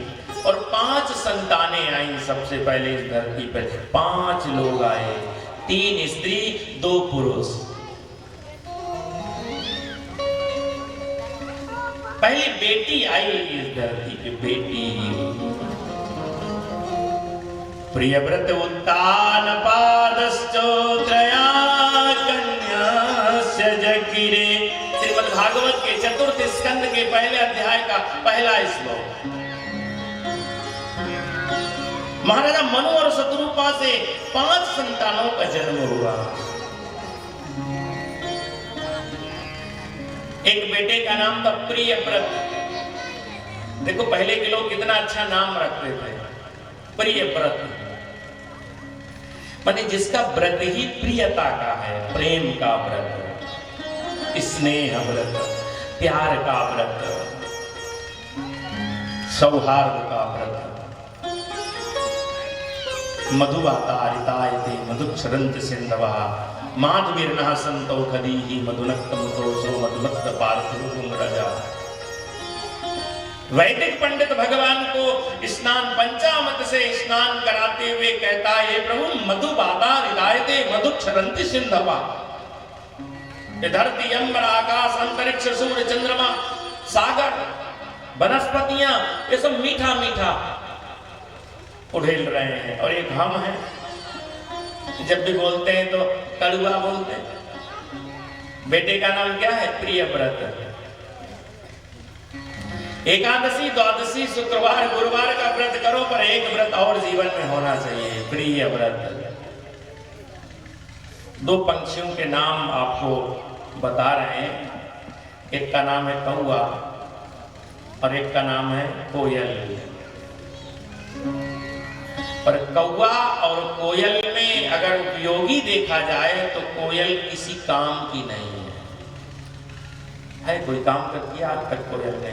और 5 संतानें आई सबसे पहले इस धरती पर। 5 लोग आए, 3 स्त्री 2 पुरुष। पहली बेटी आई इस धरती पे, बेटी। प्रियव्रत उत्तान पादश्चोत्रया कन्यास्य जगिरे। श्रीमद् भागवत के 4th स्कंद के पहले अध्याय का पहला श्लोक। महाराजा मनु और शत्रुपा से 5 संतानों का जन्म हुआ। एक बेटे का नाम था प्रियव्रत। देखो पहले के लोग कितना अच्छा नाम रखते थे, प्रियव्रत, माने जिसका व्रत ही प्रियता का है, प्रेम का व्रत, स्नेह व्रत, प्यार का व्रत, सौहार्द का व्रत। मधुवातारितायते मधुक्षरन्ति सिन्धवः माधवीर्नः सन्तो खदीहि मधुनक्तमुतोषो मधुमत्त पार्थो राजा। वैदिक पंडित भगवान को स्नान पंचामृत से स्नान कराते हुए कहता है, प्रभु मधुवातारितायते मधुक्षरन्ति सिन्धवः। धरती अंबर आकाश अंतरिक्ष सूर्य चंद्रमा सागर वनस्पतियां ये सब मीठा मीठा उड़ेल रहे हैं और एक हम है, जब भी बोलते हैं तो कड़ुआ बोलते हैं। बेटे का नाम क्या है? प्रियव्रत। एकादशी द्वादशी शुक्रवार गुरुवार का व्रत करो, पर एक व्रत और जीवन में होना चाहिए, प्रियव्रत। 2 पंक्षियों के नाम आपको बता रहे हैं। एक का नाम है कौआ और एक का नाम है कोयल। पर कौआ और कोयल में अगर उपयोगी देखा जाए तो कोयल किसी काम की नहीं है। कोई काम करती है आज तक कोयल ने?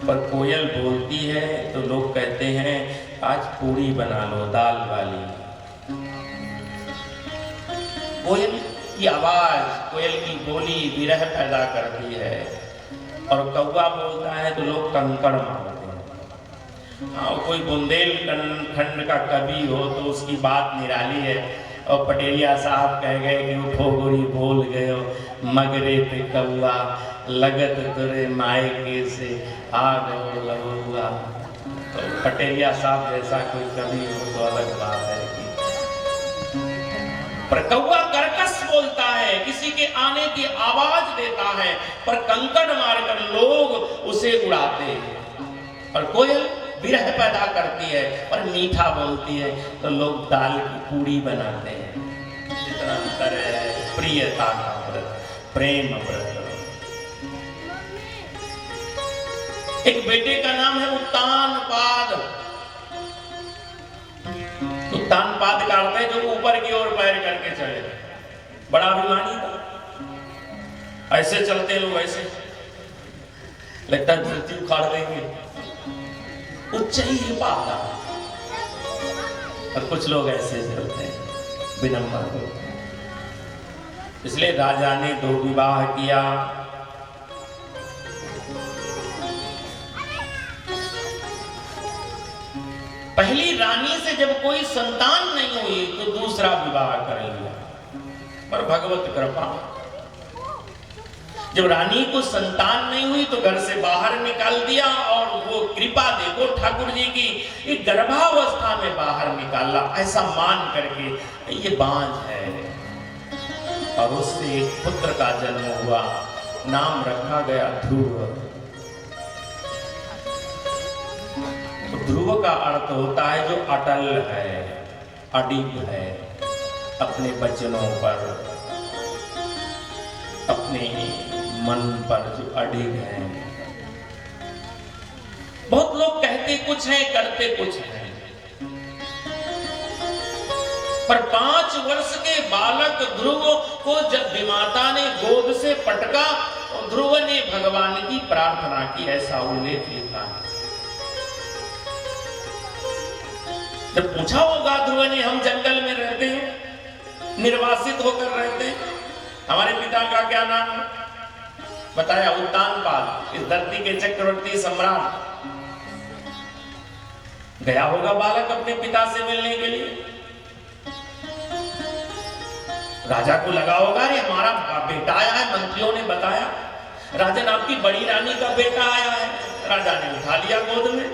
पर कोयल बोलती है तो लोग कहते हैं आज पूरी बना लो दाल वाली। कोयल की आवाज, कोयल की बोली विरह पैदा करती है। और कौआ बोलता है तो लोग कंकड़ मारते हैं। हाँ, कोई बुंदेलखंड का कवि हो तो उसकी बात निराली है। और पटेलिया साहब कह गए कि उठो गोरी बोल गए मगरे पे कौआ लगत तुरे मायके से आ गए लहुआ। तो पटेलिया साहब जैसा कोई कवि हो तो अलग बात है कि पर कौआ कर्कश बोलता है, किसी के आने की आवाज देता है, पर कंकड़ मारकर लोग उसे उड़ाते हैं। और कोयल विरह पैदा करती है और मीठा बोलती है तो लोग दाल की पूड़ी बनाते हैं। इतना अंतर है प्रियता का व्रत, प्रेम व्रत। एक बेटे का नाम है उत्तानपाद। उत्तानपाद का अर्थ है जो ऊपर की ओर पैर करके चले। बड़ा अभिमानी था, ऐसे चलते लोग, ऐसे लगता है धरती उखाड़ देंगे, उच्च ही पाता। और कुछ लोग ऐसे चलते हैं विनम्र होते हैं। इसलिए राजा ने 2 विवाह किया। पहली रानी से जब कोई संतान नहीं हुई तो दूसरा विवाह कर लिया, पर भगवत कृपा। जब रानी को संतान नहीं हुई तो घर से बाहर निकाल दिया। और वो कृपा देखो ठाकुर जी की, एक गर्भावस्था में बाहर निकाला, ऐसा मान करके ये बांझ है। और उससे एक पुत्र का जन्म हुआ, नाम रखा गया ध्रुव। तो ध्रुव का अर्थ होता है जो अटल है, अडिग है, अपने वचनों पर, अपने मन पर जो अडिग है। बहुत लोग कहते कुछ है करते कुछ है, पर 5 वर्ष के बालक ध्रुव को जब विमाता ने गोद से पटका तो ध्रुव ने भगवान की प्रार्थना की, ऐसा उल्लेख लिखा है। जब पूछा होगा ध्रुव ने, हम जंगल में रहते हैं, निर्वासित होकर रहते हैं, हमारे पिता का क्या नाम है? बताया उत्तानपाद, इस धरती के चक्रवर्ती सम्राट। गया होगा बालक अपने पिता से मिलने के लिए, राजा को लगा होगा अरे हमारा बेटा आया है, मंत्रियों ने बताया राजन आपकी बड़ी रानी का बेटा आया है। राजा ने उठा लिया गोद में,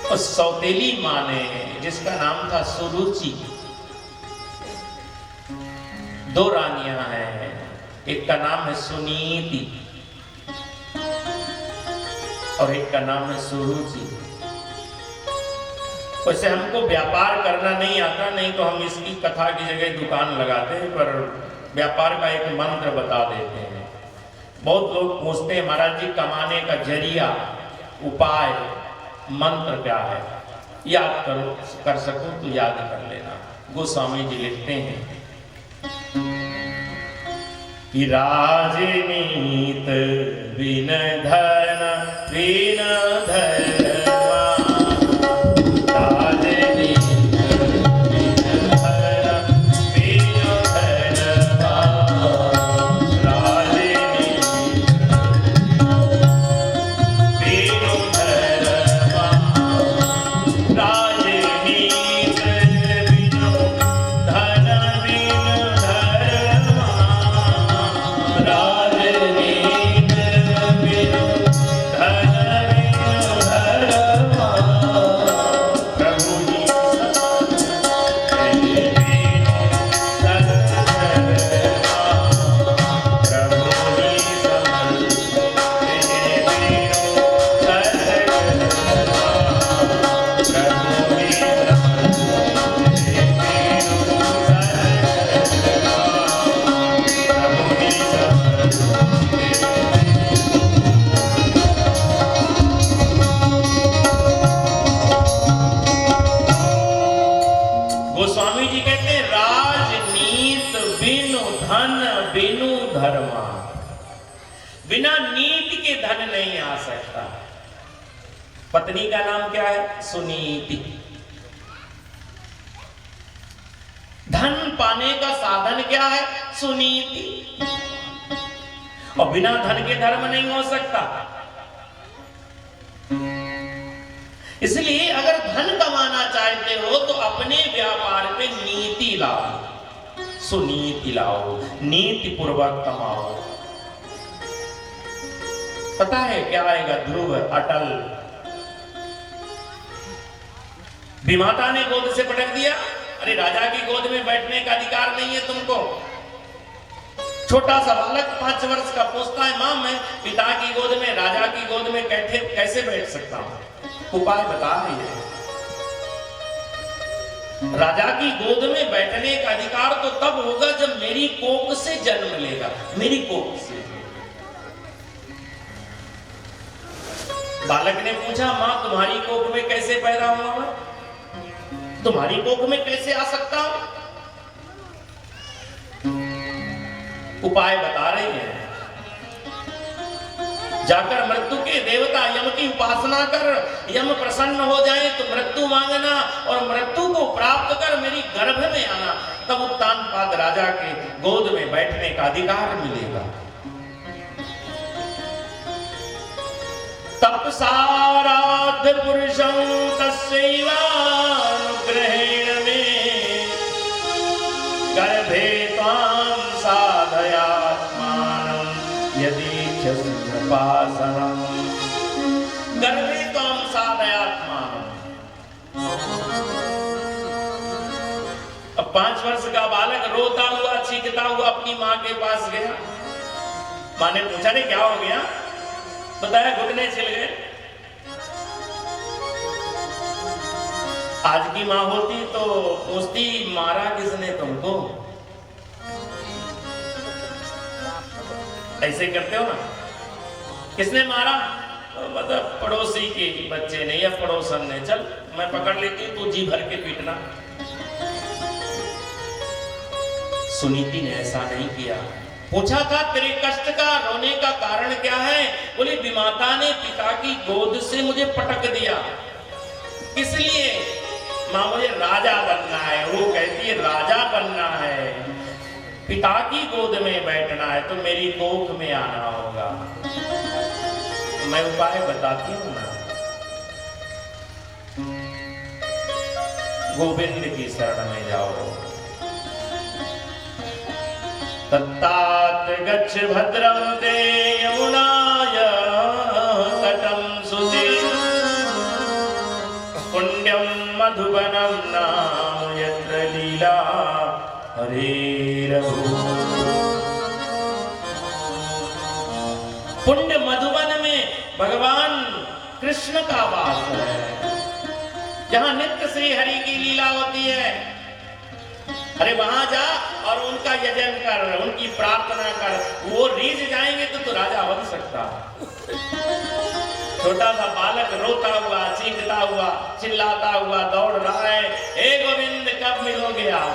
और सौतेली मां ने, जिसका नाम था सुरुचि, 2 रानियां हैं, एक का नाम है सुनीति और एक का नाम है सुरुचि। वैसे हमको व्यापार करना नहीं आता, नहीं तो हम इसकी कथा की जगह दुकान लगाते हैं, पर व्यापार का एक मंत्र बता देते हैं। बहुत लोग पूछते हैं महाराज जी कमाने का जरिया, उपाय, मंत्र क्या है? याद करो, कर सको तो याद कर लेना। गोस्वामी जी लिखते हैं कि राजनीत बिन धन बिन धर्मा, राजनीत बिन धन बिन धर्मा, राजनीत बिन धर्मा, राजनीत बिन धन बिन धर्मा, राजनीत बिन धन बिन धर्मा, प्रभु जी समझ बिन सत्धर्मा, प्रभु जी समझ बिन सत्धर्मा, प्रभु जी समझ गोस्वामी जी कहते हैं राजनीत बिनु धन बिनु धर्मा, बिना नीति के धन नहीं आ सकता। पत्नी का नाम क्या है? सुनीति। धन पाने का साधन क्या है? सुनीति। और बिना धन के धर्म नहीं हो सकता। इसलिए अगर धन कमाना चाहते हो तो अपने व्यापार पे नीति लाओ, सुनीति लाओ, नीति पूर्वक कमाओ। पता है क्या आएगा? ध्रुव अटल। विमाता ने गोद से पटक दिया, अरे राजा की गोद में बैठने का अधिकार नहीं है तुमको। छोटा सा बालक 5 वर्ष का पूछता है, मां मैं पिता की गोद में, राजा की गोद में कैसे बैठ सकता हूं? उपाय बता रही है। राजा की गोद में बैठने का अधिकार तो तब होगा जब मेरी कोख से जन्म लेगा, मेरी कोख से। बालक ने पूछा, मां तुम्हारी कोख में कैसे पैदा हुआ मैं? तुम्हारी कोख में कैसे आ सकता हूं? उपाय बता रही है। जाकर मृत्यु के देवता यम की उपासना कर, यम प्रसन्न हो जाए तो मृत्यु मांगना, और मृत्यु को प्राप्त कर मेरी गर्भ में आना, तब उत्तानपाद राजा के गोद में बैठने का अधिकार मिलेगा। तपसाराध्य पुरुषं तस्यैवानुग्रहेण मे, गर्भे त्वां साधयात्मानं यदीच्छसुपासनं, गर्भे त्वां साधयात्मानं। अब 5 वर्ष का बालक रोता हुआ, चीखता हुआ अपनी मां के पास गया। मां ने पूछा, रे क्या हो गया? बताया, घुटने छिल गए। आज की मां होती तो पूछती, मारा किसने तुमको? ऐसे करते हो ना, किसने मारा? तो मतलब पड़ोसी के बच्चे ने या पड़ोसन ने, चल मैं पकड़ लेती हूं, तू जी भर के पीटना। सुनीति ने ऐसा नहीं किया। पूछा था, तेरे कष्ट का, रोने का कारण क्या है? बोली, विमाता ने पिता की गोद से मुझे पटक दिया। इसलिए मां मुझे राजा बनना है। वो कहती है राजा बनना है, पिता की गोद में बैठना है तो मेरी कोख में आना होगा। मैं उपाय बताती हूं ना, गोविंद की शरण में जाओ। तत्तात गच्छ भद्रम ते यमुनाय तटं सुते पुण्यम मधुबनम नाम यत्र लीला हरेरभू। पुण्य मधुबन में भगवान कृष्ण का वास है, जहां नित्य श्री हरि की लीला होती है। अरे वहां जा और उनका यजन कर, उनकी प्रार्थना कर। वो रीझ जाएंगे तो राजा बन सकता है। छोटा सा बालक रोता हुआ, चीखता हुआ, चिल्लाता हुआ दौड़ रहा है, हे गोविंद कब मिलोगे आप?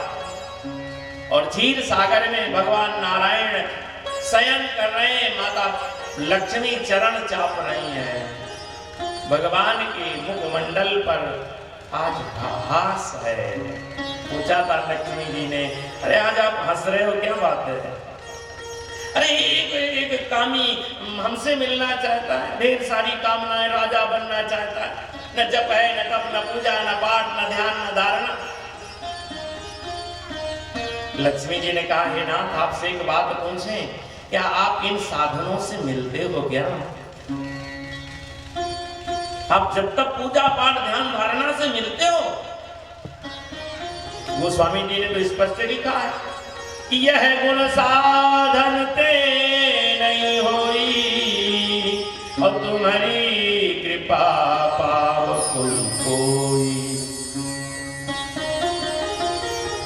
और क्षीर सागर में भगवान नारायण शयन कर रहे हैं, माता लक्ष्मी चरण चाप रही हैं। भगवान के मुखमंडल पर आज हास है। पूछा था लक्ष्मी जी ने, अरे आज आप हंस रहे हो, क्या बात है? अरे एक कामी हमसे मिलना चाहता है, ढेर सारी कामनाएं, राजा बनना चाहता है, न जप है, न तप, न पूजा, न पाठ, न ध्यान, न धारणा। लक्ष्मी जी ने कहा, हे नाथ आपसे एक बात पूछें, क्या आप इन साधनों से मिलते हो क्या? आप जब तक पूजा पाठ ध्यान धारणा से मिलते हो? वो स्वामी जी ने तो स्पष्ट लिखा है कि यह गुण साधन ते नहीं होई और तुम्हारी कृपा पाव कोई।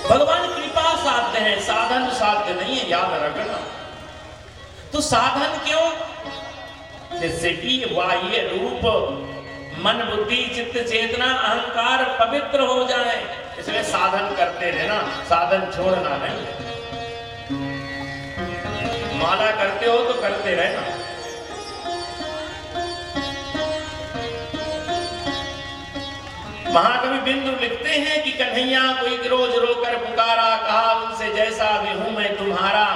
भगवान कृपा साध्य है, साधन साध्य नहीं है, याद रखना। तो साधन क्यों? जिससे कि बाह्य रूप मन बुद्धि चित्त चेतना अहंकार पवित्र हो जाए, इसलिए साधन करते रहना, साधन छोड़ना नहीं। माला करते हो तो करते रहना। महाकवि बिंदु लिखते हैं कि कन्हैया कोई रोज रोकर पुकारा, कहा उनसे जैसा भी हूं मैं तुम्हारा।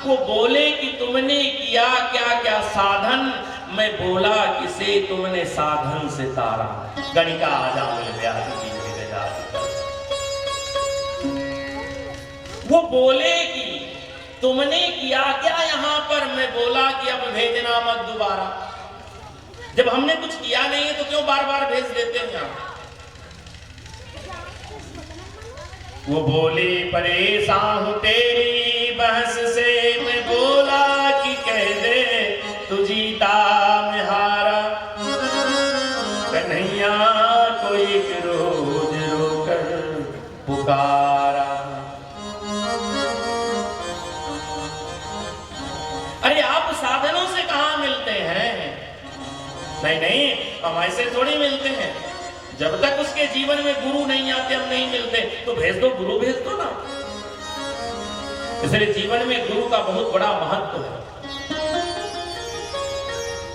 वो बोले कि तुमने किया क्या क्या साधन, मैं बोला किसे तुमने साधन से तारा। गणिका आजा मिल गया। वो बोले कि तुमने किया क्या यहाँ पर, मैं बोला कि अब भेजना मत दोबारा। जब हमने कुछ किया नहीं है तो क्यों बार बार भेज देते हैं यहाँ? वो बोले परेशान हूं तेरी बहस से, मैं बोला कि कह दे तू जीता मैं हारा। कन्हैया को एक रोज रोकर पुकारा। अरे आप साधनों से कहां मिलते हैं? नहीं नहीं, हम ऐसे थोड़ी मिलते हैं। जब तक उसके जीवन में गुरु नहीं आते हम नहीं मिलते। तो भेज दो, गुरु भेज दो ना। इसलिए जीवन में गुरु का बहुत बड़ा महत्व है।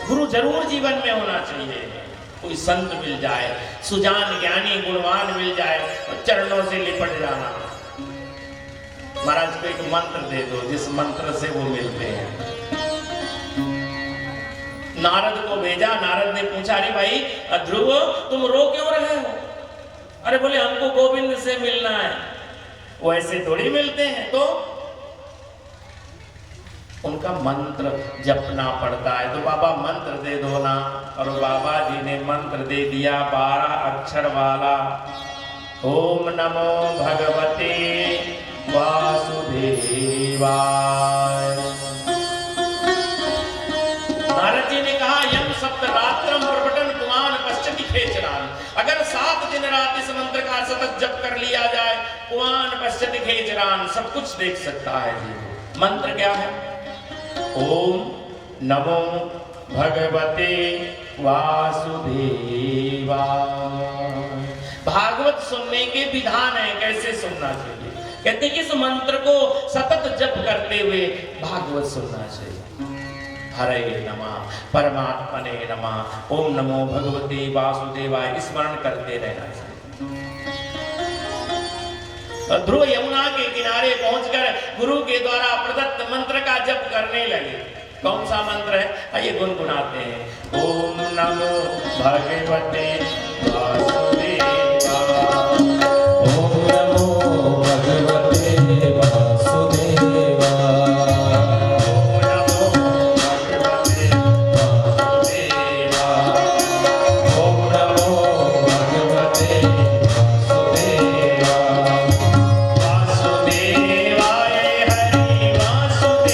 गुरु जरूर जीवन में होना चाहिए। कोई संत मिल जाए, सुजान ज्ञानी गुणवान मिल जाए और चरणों से लिपट जाना। महाराज को एक मंत्र दे दो जिस मंत्र से वो मिलते हैं। नारद को भेजा। नारद ने पूछा, अरे भाई ध्रुव तुम रो क्यों रहे हो? अरे बोले हमको गोविंद से मिलना है। वो ऐसे थोड़ी मिलते हैं। तो उनका मंत्र जपना पड़ता है। तो बाबा मंत्र दे दो ना। और बाबा जी ने मंत्र दे दिया 12 अक्षर वाला, ओम नमो भगवते वासुदेवाय। नारद जी ने कहा, यम सप्तरात्रम प्रवटन पुमान पश्चिम खेचरान। अगर 7 दिन रात इस मंत्र का सतत जप कर लिया जाए, पुमान पश्चिम खेचरान, सब कुछ देख सकता है जी। मंत्र क्या है? ओम नमो भगवते वासुदेवाय। भागवत सुनने के विधान है, कैसे सुनना चाहिए। कहते हैं कि इस मंत्र को सतत जप करते हुए भागवत सुनना चाहिए। हरे नमः, परमात्मने नमः, ओम नमो भगवते वासुदेवाय स्मरण करते रहना चाहिए। ध्रुव यमुना के किनारे पहुंचकर गुरु के द्वारा प्रदत्त मंत्र का जप करने लगे। कौन सा मंत्र है? आइए गुनगुनाते हैं। ओम नमो भगवते वासुदेवाय। ओम नमो भगवते वासुदेवाय। ओम नमो भगवते वासुदेवाय हरि वासुदेवाय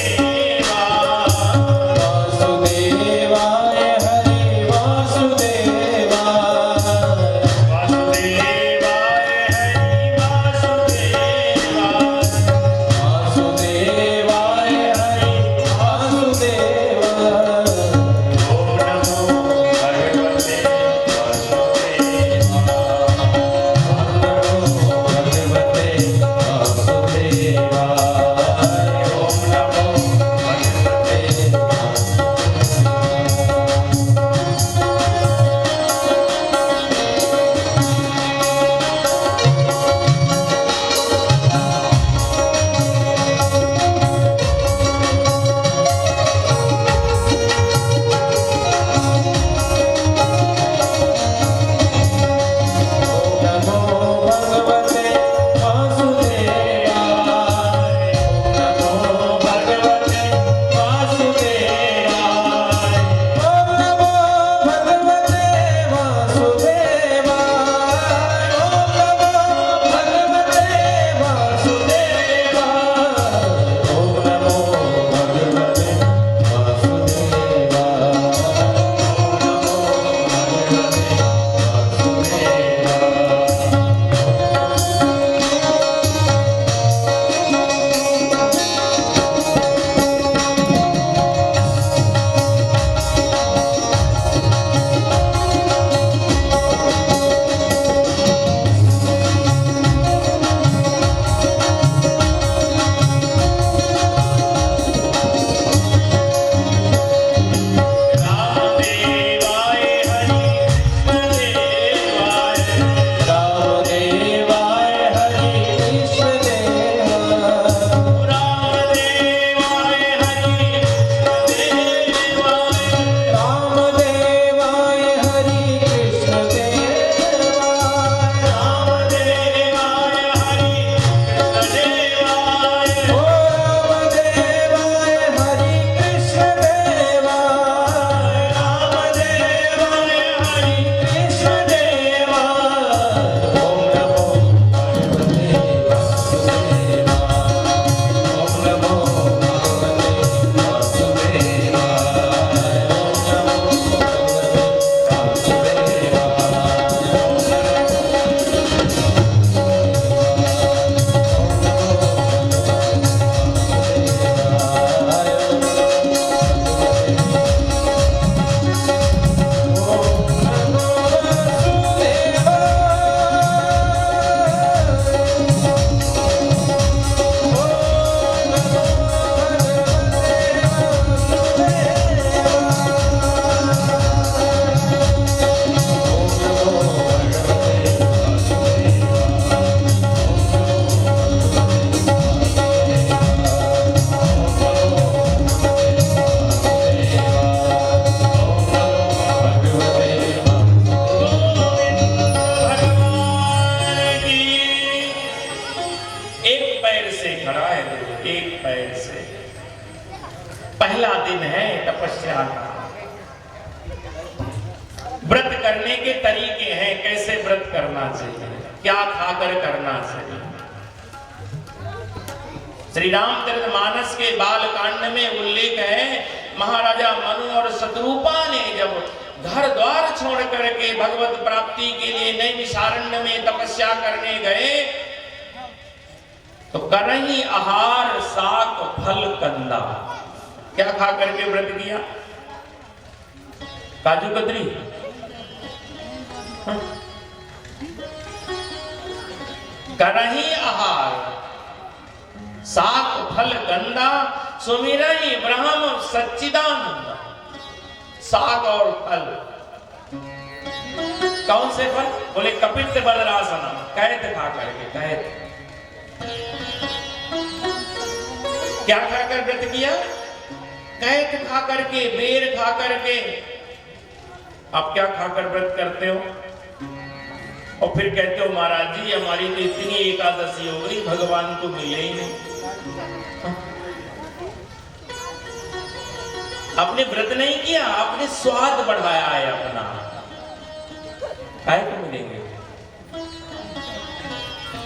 पहला दिन है तपस्या का। व्रत करने के तरीके हैं, कैसे व्रत करना चाहिए, क्या खाकर करना चाहिए। श्री रामचरितमानस के बालकांड में उल्लेख है, महाराजा मनु और शत्रुपा ने जब घर द्वार छोड़ करके भगवत प्राप्ति के लिए नैमिषारण्य में तपस्या करने गए तो करही आहार साक फल कंदा, क्या खा करके व्रत किया? काजू कतरी, करही आहार साक फल कंदा सुमिरई ब्रह्म सच्चिदानंद। साग और फल, कौन से फल? बोले कपित्त बलरासनम, कैद खा करके। कैद क्या खाकर व्रत किया? कैद खा करके, बेर खा करके। आप क्या खाकर व्रत करते हो? और फिर कहते हो महाराज जी हमारी तो इतनी एकादशी हो गई, भगवान को मिले ही नहीं। आपने व्रत नहीं किया, आपने स्वाद बढ़ाया है अपना। काय को मिलेंगे?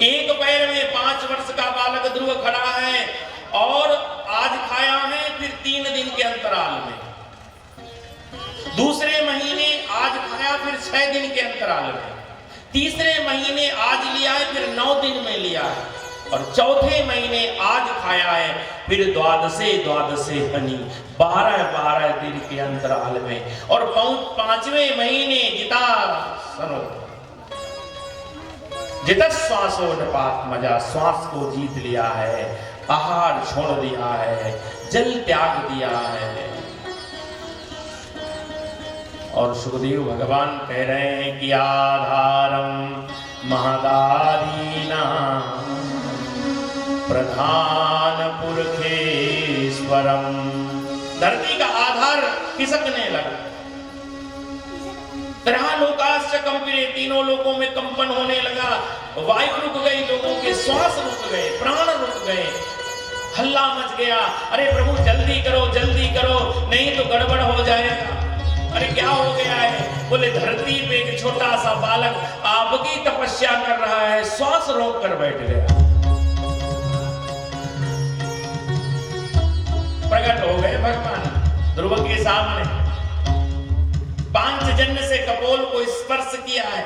एक पैर में 5 वर्ष का बालक ध्रुव खड़ा है और आज खाया है, फिर 3 दिन के अंतराल में। दूसरे महीने आज खाया, फिर 6 दिन के अंतराल में। तीसरे महीने आज लिया है, फिर 9 दिन में लिया है। और चौथे महीने आज खाया है, फिर द्वादशे हनी 12 दिन के अंतराल में। और 5वें महीने जिता श्वासोन्नपात मजा, श्वास को जीत लिया है, आहार छोड़ दिया है, जल त्याग दिया है। और सुखदेव भगवान कह रहे हैं कि आधारम महदादीना प्रधान पुरखेश्वरम। धरती का आधार खिसकने लगा। त्रैलोकाश्च कंपिरे, तीनों लोकों में कंपन होने लगा। वायु रुक गई, लोगों के श्वास रुक गए, प्राण रुक गए, हल्ला मच गया। अरे प्रभु जल्दी करो, जल्दी करो, नहीं तो गड़बड़ हो जाएगा। अरे क्या हो गया है? बोले धरती पे एक छोटा सा बालक आपकी तपस्या कर रहा है, श्वास रोक कर बैठ गया। प्रकट हो गए भगवान ध्रुव के सामने। पांचजन्य से कपोल को स्पर्श किया है।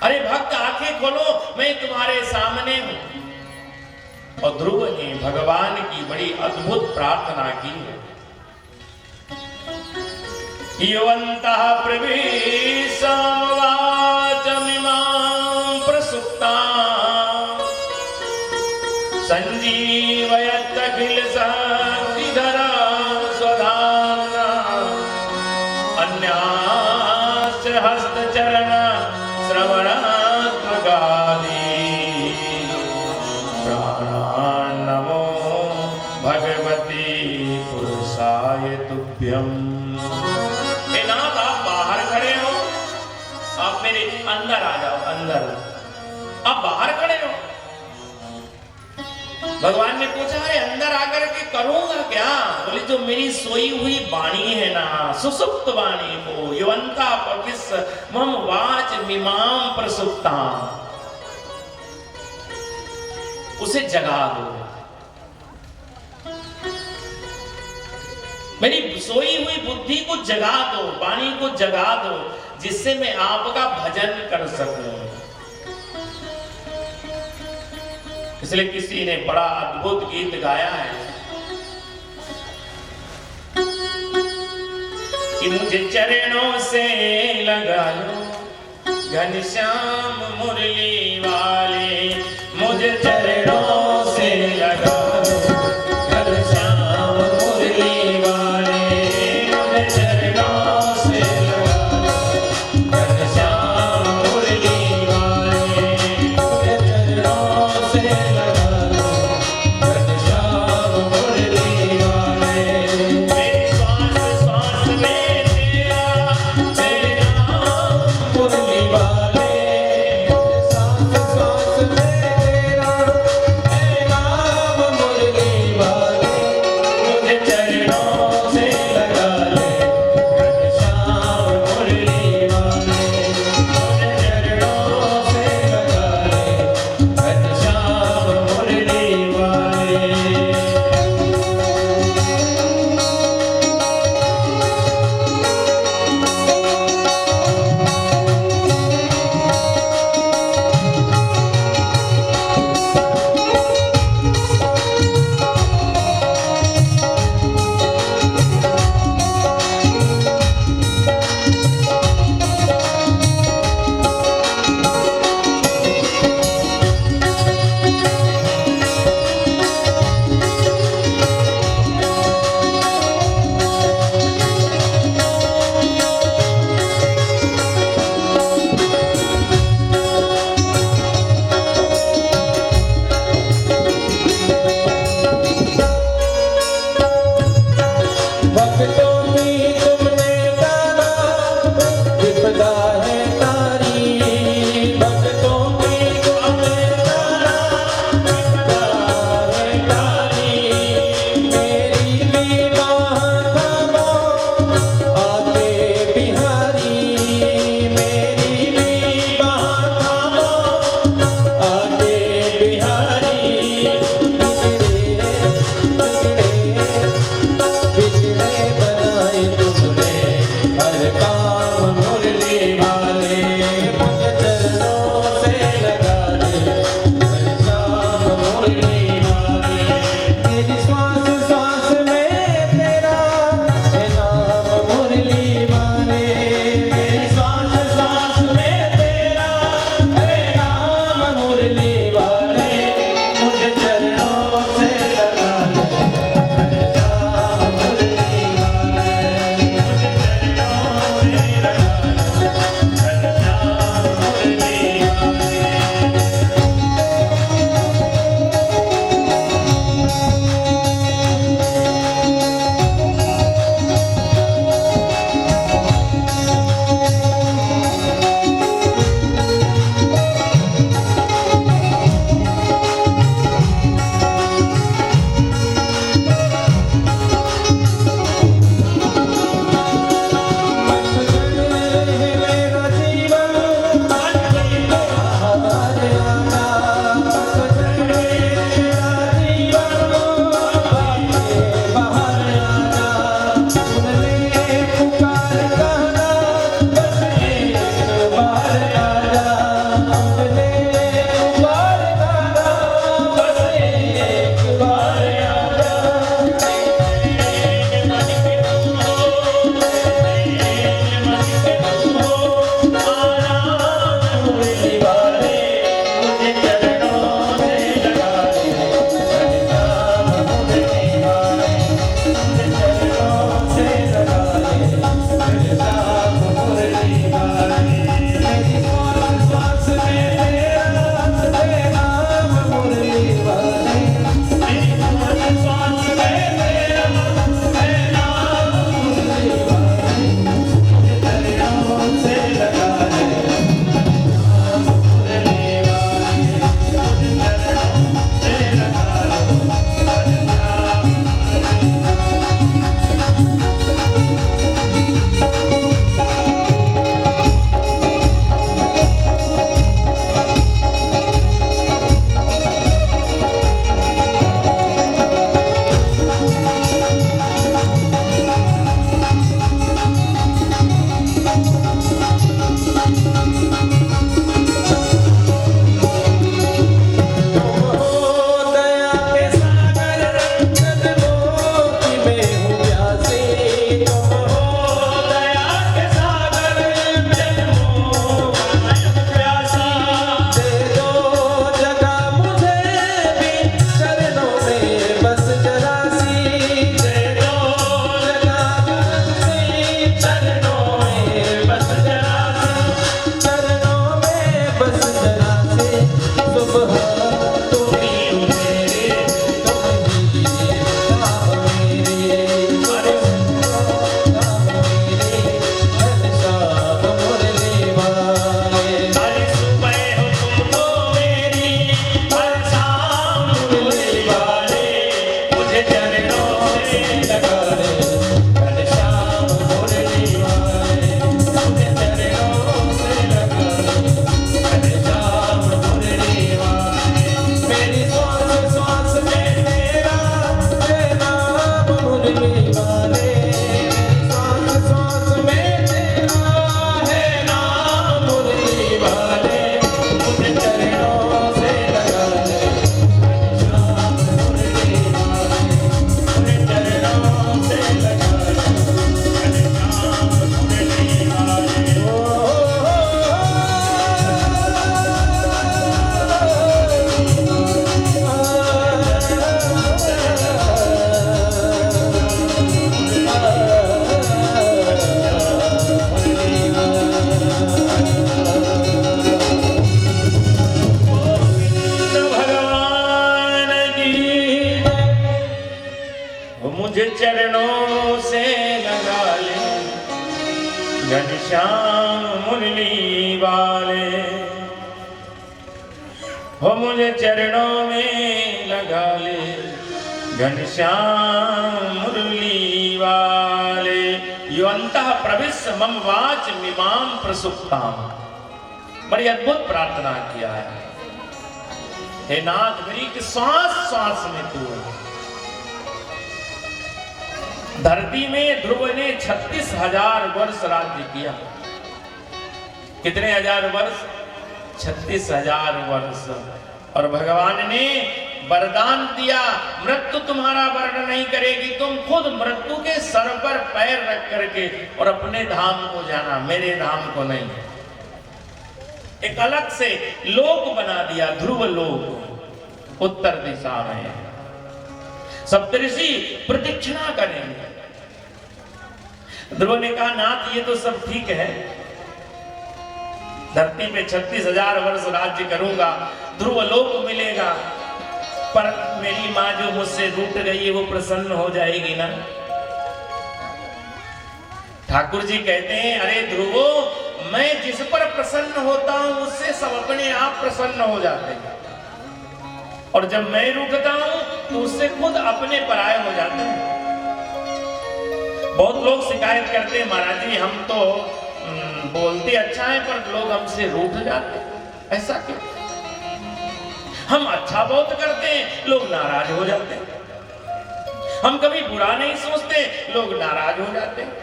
अरे भक्त आंखें खोलो, मैं तुम्हारे सामने हूं। और ध्रुव ने भगवान की बड़ी अद्भुत प्रार्थना की है। युवन्तः प्रविशं वाचमिमां प्रसुप्तां संजीवयत्यखिल शक्तिधरा स्वधाम्ना अन्याश्च हस्तचरण श्रवणात्मकादि प्राणान् नमो भगवती पुरुषाय तुभ्यम्। आप मेरे अंदर आ जाओ, अंदर। आप बाहर खड़े हो। भगवान ने पूछा है अंदर आकर के करूंगा क्या? बोले जो मेरी सोई हुई वाणी है ना, सुसुप्त वाणी को, युवंता पकिस मम वाच मिमाम प्रसुप्ता, उसे जगा दो। मेरी सोई हुई बुद्धि को जगा दो, वाणी को जगा दो, जिससे मैं आपका भजन कर सकूं। इसलिए किसी ने बड़ा अद्भुत गीत गाया है कि मुझे चरणों से लगा लो घनश्याम मुरली वाले, मुझे चरणों से लगा लो घनश्याम मुरली वाले, मुझे चरणों से भक्तों की तुमने गाना विपदा है तारी भक्तों की तुमने गाना विपदा है तारी मेरी भी बात थामो आके बिहारी मेरी भी बात थामो आके बिहारी बिगड़े बिगड़े बिगड़े बना चरणों से लगा ले घनश्याम मुरली वाले, हो मुझे चरणों में लगा ले घनश्याम मुरली वाले। यो अंतः प्रविश्य मम वाच मिमाम प्रसुप्ताम। बड़ी अद्भुत प्रार्थना किया है। हे नाथ मेरी कि श्वास श्वास में तू है। धरती में ध्रुव ने 36,000 वर्ष राज्य किया। कितने हजार वर्ष? 36,000 वर्ष। और भगवान ने वरदान दिया, मृत्यु तुम्हारा वर्ण नहीं करेगी, तुम खुद मृत्यु के सर पर पैर रख करके और अपने धाम को जाना, मेरे धाम को नहीं। एक अलग से लोक बना दिया, ध्रुव लोक उत्तर दिशा में। सप्तऋषि प्रदक्षिणा करेंगे। ध्रुव ने कहा नाथ ये तो सब ठीक है, धरती पे 36,000 वर्ष राज्य करूंगा, ध्रुव लोक मिलेगा, पर मेरी माँ जो मुझसे रूठ गई है वो प्रसन्न हो जाएगी ना। ठाकुर जी कहते हैं अरे ध्रुवो, मैं जिस पर प्रसन्न होता हूं उससे सब अपने आप प्रसन्न हो जाते हैं, और जब मैं रूठता हूं तो उससे खुद अपने पराये हो जाते हैं। बहुत लोग शिकायत करते हैं महाराज जी हम तो बोलते अच्छा है पर लोग हमसे रूठ जाते हैं, ऐसा क्यों? हम अच्छा बहुत करते हैं, लोग नाराज हो जाते हैं। हम कभी बुरा नहीं सोचते, लोग नाराज हो जाते हैं।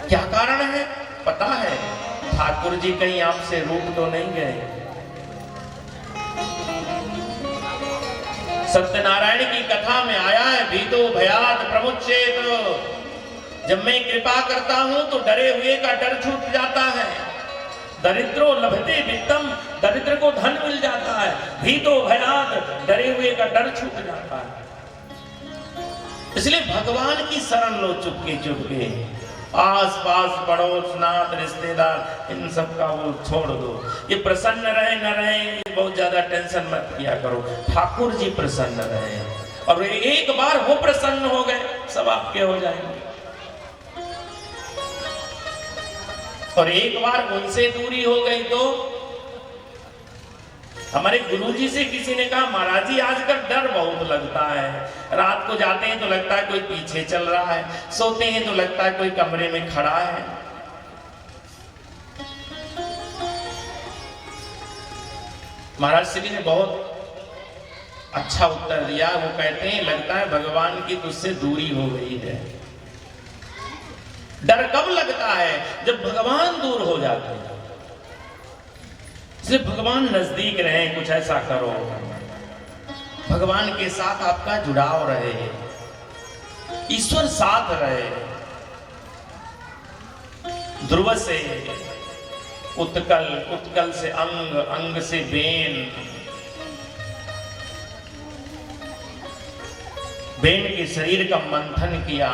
क्या कारण है? पता है, ठाकुर जी कहीं आपसे रूठ तो नहीं गए। सत्यनारायण की कथा में आया है, भीतो भयात प्रमुच्चेत। जब मैं कृपा करता हूं तो डरे हुए का डर छूट जाता है। दरिद्रो लभते वित्तम, दरिद्र को धन मिल जाता है। भीतो भयात, डरे हुए का डर छूट जाता है। इसलिए भगवान की शरण लो चुपके चुपके। आस पास पड़ोस नात रिश्तेदार इन सब का वो छोड़ दो। ये प्रसन्न रहे न रहे बहुत ज्यादा टेंशन मत किया करो, ठाकुर जी प्रसन्न रहे, और एक बार वो प्रसन्न हो गए सब आपके हो जाएंगे। और एक बार उनसे दूरी हो गई तो हमारे गुरुजी से किसी ने कहा महाराज जी आजकल डर बहुत लगता है, रात को जाते हैं तो लगता है कोई पीछे चल रहा है, सोते हैं तो लगता है कोई कमरे में खड़ा है। महाराज श्री ने बहुत अच्छा उत्तर दिया। वो कहते हैं लगता है भगवान की तुझसे दूरी हो गई है। डर कब लगता है? जब भगवान दूर हो जाते हैं। इसलिए भगवान नजदीक रहे, कुछ ऐसा करो भगवान के साथ आपका जुड़ाव रहे, ईश्वर साथ रहे। ध्रुव से उत्कल, उत्कल से अंग, अंग से बेन, बेन के शरीर का मंथन किया,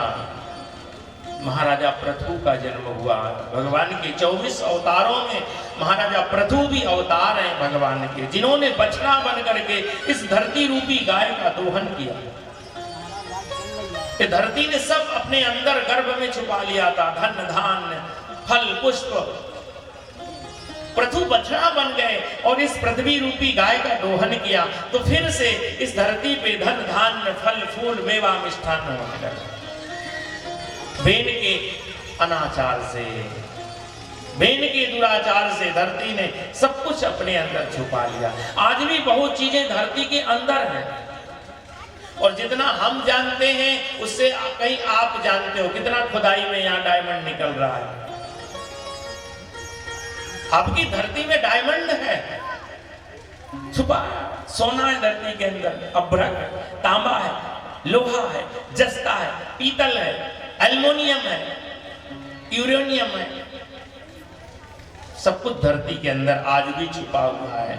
महाराजा पृथु का जन्म हुआ। भगवान के 24 अवतारों में महाराजा पृथु भी अवतार हैं भगवान के, जिन्होंने बछड़ा बन करके इस धरती रूपी गाय का दोहन किया। ये धरती ने सब अपने अंदर गर्भ में छुपा लिया था, धन धान्य फल पुष्प। पृथु बछड़ा बन गए और इस पृथ्वी रूपी गाय का दोहन किया, तो फिर से इस धरती पे धन धान्य फल फूल मेवा मिष्ठान होने लगा। बेन के अनाचार से, बेन के दुराचार से धरती ने सब कुछ अपने अंदर छुपा लिया। आज भी बहुत चीजें धरती के अंदर हैं, और जितना हम जानते हैं उससे कहीं आप जानते हो कितना खुदाई में यहाँ डायमंड निकल रहा है। आपकी धरती में डायमंड है छुपा, सोना है धरती के अंदर, अभ्रक, तांबा है, लोहा है, जस्ता है, पीतल है, एल्युमिनियम है, यूरेनियम है, सब कुछ धरती के अंदर आज भी छुपा हुआ है।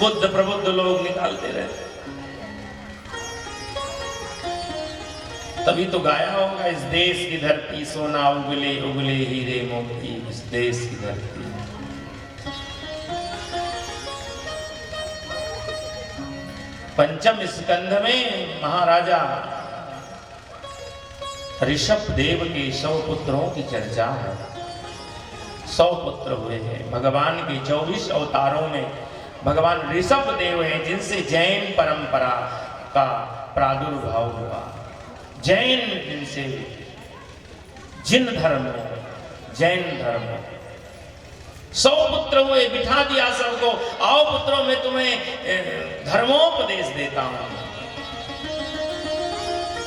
बुद्ध प्रबुद्ध लोग निकालते रहते, तभी तो गाया होगा इस देश की धरती सोना उगले उगले हीरे मोती, इस देश की धरती। पंचम स्कंध में महाराजा ऋषभ देव के 100 पुत्रों की चर्चा है। 100 पुत्र हुए हैं। भगवान के 24 अवतारों में भगवान ऋषभ देव हैं, जिनसे जैन परंपरा का प्रादुर्भाव हुआ। जैन जिनसे जिन धर्म में, जैन धर्म 100 पुत्र हुए। बिठा दिया सबको, आओ पुत्रों में तुम्हें धर्मोपदेश देता हूं।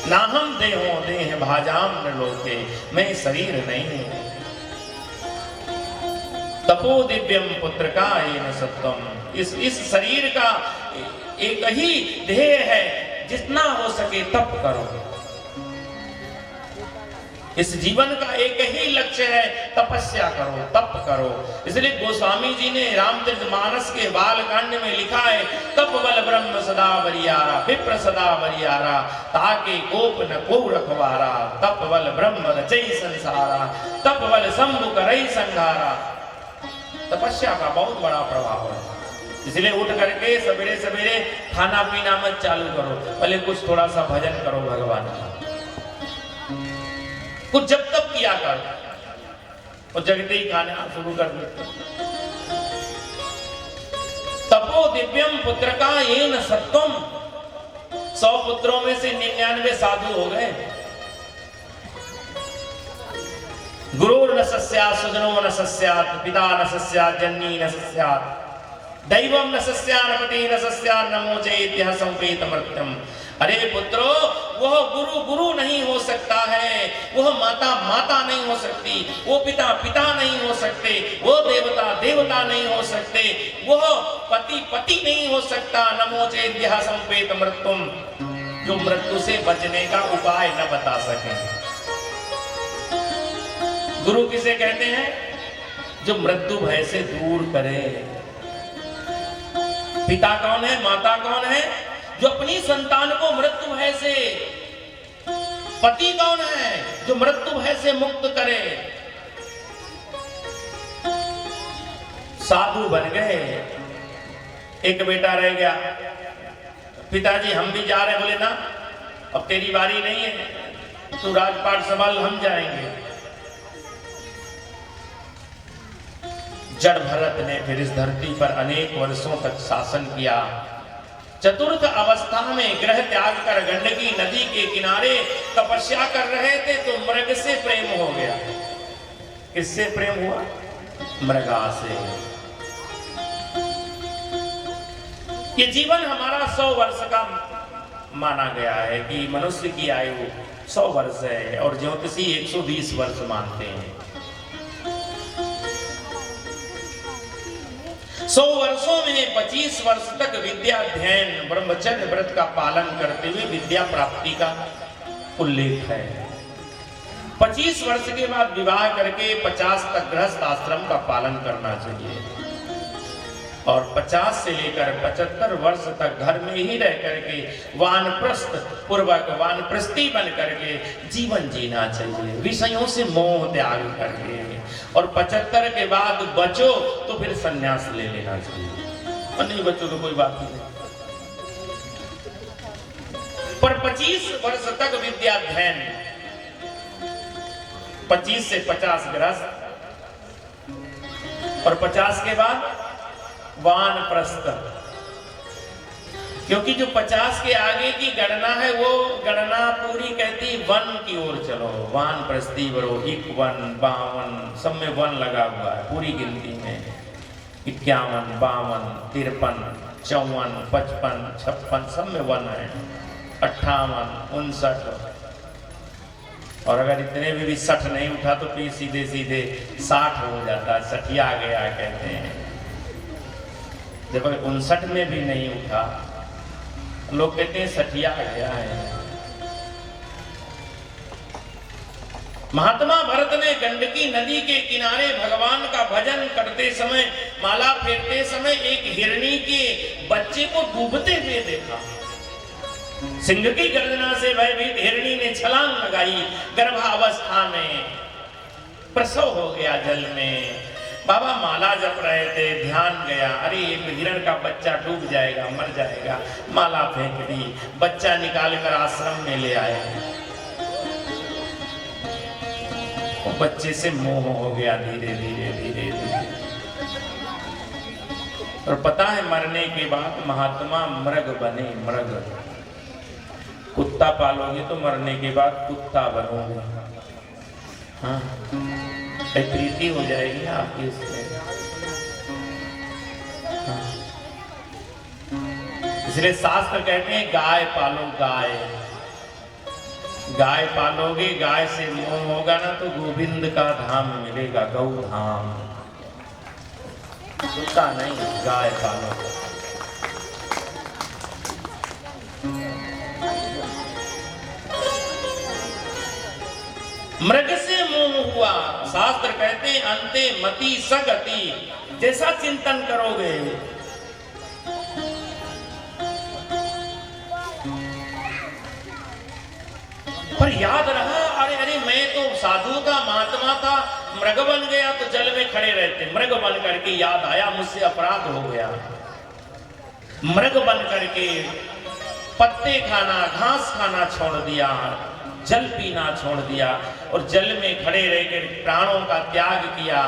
ना हम देहो देह भाजाम न लोके, मैं शरीर नहीं हूं। तपो दिव्यम पुत्र का ये न सत्वम, इस शरीर का एक ही ध्येय है, जितना हो सके तप करो। इस जीवन का एक ही लक्ष्य है, तपस्या करो, तप करो। इसलिए गोस्वामी जी ने रामचरितमानस के बालकांड में लिखा है, तप बल ब्रह्म सदा बरियारा, विप्र सदा बरियारा, ताके गोप न को रखवारा, तप बल ब्रह्म रचई संसारा, तप बल शंभु करई संहारा। तपस्या का बहुत बड़ा प्रभाव है। इसलिए उठ करके सवेरे सवेरे खाना पीना मत चालू करो, पहले कुछ थोड़ा सा भजन करो भगवान का, कुछ जब तक किया कर, और जगते ही खाना शुरू कर दे। तपो दिव्यम पुत्र का ये न सत्वम, 100 पुत्रों में से 99 साधु हो गए। गुरु न सस्यात्, सुजनो न सस्यात्, पिता न सस्यात्, जन्नी न सस्यात्, दैवम न सस्यात्, न पति न सस्यात्, नमो चेत्यः संपेत मर्त्यम। अरे पुत्रो, वह गुरु गुरु नहीं हो सकता है, वह माता माता नहीं हो सकती, वो पिता पिता नहीं हो सकते, वो देवता देवता नहीं हो सकते, वह पति पति नहीं हो सकता। नमो चेत्यः संपेत मृत्युम, जो मृत्यु से बचने का उपाय न बता सके। गुरु किसे कहते हैं? जो मृत्यु भय से दूर करे। पिता कौन है? माता कौन है? जो अपनी संतान को मृत्यु भय से। पति कौन है? जो मृत्यु भय से मुक्त करे। साधु बन गए, एक बेटा रह गया, पिताजी हम भी जा रहे, बोले ना अब तेरी बारी नहीं है, तू राजपाट संभाल, हम जाएंगे। जड़ भरत ने फिर इस धरती पर अनेक वर्षों तक शासन किया। चतुर्थ अवस्था में गृह त्याग कर गंडकी नदी के किनारे तपस्या कर रहे थे, तो मृग से प्रेम हो गया। किससे प्रेम हुआ? मृगा से। ये जीवन हमारा 100 वर्ष का माना गया है कि मनुष्य की आयु 100 वर्ष है, और ज्योतिषी 120 वर्ष मानते हैं। 100 वर्षों में 25 वर्ष तक विद्या अध्ययन ब्रह्मचर्य व्रत का पालन करते हुए विद्या प्राप्ति का उल्लेख है। 25 वर्ष के बाद विवाह करके 50 तक गृहस्थ आश्रम का पालन करना चाहिए, और 50 से लेकर 75 वर्ष तक घर में ही रह करके वानप्रस्थ पूर्वक वानप्रस्थी बन करके जीवन जीना चाहिए, विषयों से मोह त्याग करके। और 75 के बाद बचो तो फिर संन्यास ले लेना चाहिए, और नहीं बचो तो कोई बात नहीं। पर 25 वर्ष तक विद्या अध्ययन, 25 से 50 गृहस्थ, और 50 के बाद वानप्रस्थ। क्योंकि जो 50 के आगे की गणना है, वो गणना पूरी कहती वन की ओर चलो। वानप्रस्थी बड़ो 51, 52 सब में वन लगा हुआ है पूरी गिनती में। 51, 52, 53, 54, 55, 56 सब में वन है। 58, 59, और अगर इतने में भी 60 नहीं उठा तो फिर सीधे सीधे 60 हो जाता, 60 आ गया कहते हैं। जब 59 में भी नहीं उठा, लोग कहते हैं 60 आ गया है। महात्मा भरत ने गंडकी नदी के किनारे भगवान का भजन करते समय, माला फेरते समय एक हिरणी के बच्चे को डूबते हुए देखा। सिंह की गर्जना से भयभीत हिरणी ने छलांग लगाई। गर्भावस्था में प्रसव हो गया जल में। बाबा माला जप रहे थे, ध्यान गया, अरे एक हिरण का बच्चा डूब जाएगा, मर जाएगा, माला फेंक दी, बच्चा निकाल कर आश्रम में ले आए। वो बच्चे से मोह हो गया धीरे धीरे धीरे धीरे। और पता है मरने के बाद महात्मा मृग बने, मृग। कुत्ता पालोगे तो मरने के बाद कुत्ता बनोगे। हाँ, प्रीति हो जाएगी आपकी इससे। हाँ। इसलिए शास्त्र कहते हैं गाय पालो, गाय। गाय पालोगे, गाय से मोह होगा ना तो गोविंद का धाम मिलेगा, गौ धाम। कुत्ता नहीं, गाय पालो। मृग से मोह हुआ, शास्त्र कहते हैं अंते मति सगति। जैसा चिंतन करोगे पर याद रहा, अरे अरे मैं तो साधु था, महात्मा था, मृग बन गया तो जल में खड़े रहते। मृग बन करके याद आया मुझसे अपराध हो गया। मृग बन करके पत्ते खाना, घास खाना छोड़ दिया, जल पीना छोड़ दिया और जल में खड़े रहकर प्राणों का त्याग किया।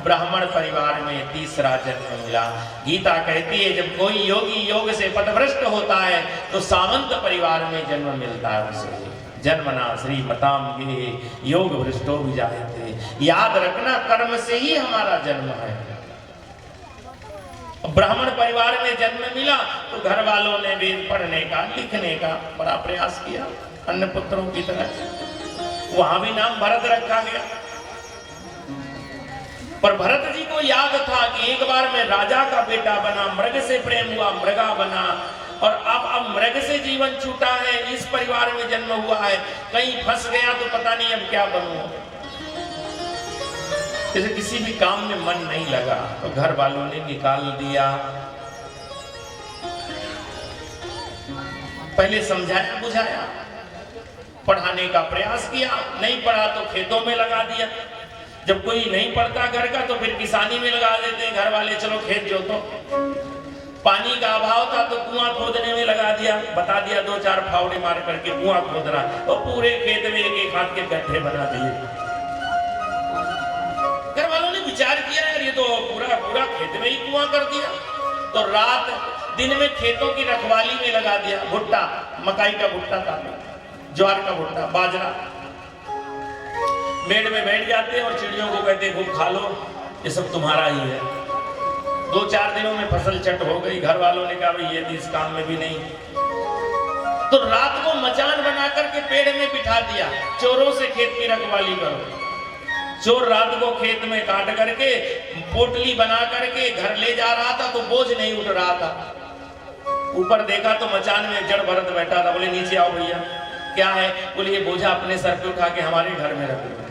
ब्राह्मण परिवार में तीसरा जन्म मिला। गीता कहती है जब कोई योगी योग से पथभ्रष्ट होता है तो सामंत परिवार में जन्म मिलता है उसे। जन्मना श्रीमताम गे योग भ्रष्टो विजायते। याद रखना कर्म से ही हमारा जन्म है। ब्राह्मण परिवार में जन्म मिला तो घर वालों ने वेद पढ़ने का, लिखने का बड़ा प्रयास किया, अन्य पुत्रों की तरह। वहां भी नाम भरत रखा गया। पर भरत जी को याद था कि एक बार मैं राजा का बेटा बना, मृग से प्रेम हुआ, मृगा बना, और अब मृग से जीवन छूटा है, इस परिवार में जन्म हुआ है, कहीं फंस गया तो पता नहीं अब क्या बनूं। जैसे किसी भी काम में मन नहीं लगा तो घर वालों ने निकाल दिया। पहले समझाया बुझाया, पढ़ाने का प्रयास किया, नहीं पढ़ा तो खेतों में लगा दिया। जब कोई नहीं पढ़ता घर का तो फिर किसानी में लगा देते हैं घर वाले, चलो खेत जोतो। पानी का अभाव था तो कुआं खोदने में लगा दिया, बता दिया 2-4 फावड़े मार करके कुआं खोदना, और पूरे खेत में एक हाथ के गड्ढे बना दिए। घर वालों ने विचार किया यार ये तो पूरा खेत में ही कुआं कर दिया। तो रात दिन में खेतों की रखवाली में लगा दिया। भुट्टा, मकाई का भुट्टा था, ज्वार का भुट्टा, बाजरा, मेड़ में बैठ जाते और चिड़ियों को कहते खूब खा लो, ये सब तुम्हारा ही है। 2-4 दिनों में फसल चट हो गई। घर वालों ने कहा भाई ये इस काम में भी नहीं। तो रात को मचान बना करके पेड़ में बिठा दिया, चोरों से खेत की रखवाली करो। चोर रात को खेत में काट करके पोटली बना करके घर ले जा रहा था तो बोझ नहीं उठ रहा था। ऊपर देखा तो मचान में जड़ भरत बैठा था। बोले नीचे आओ भैया, क्या है? बोले ये बोझा अपने सर पे उठा के हमारे घर में रख लो।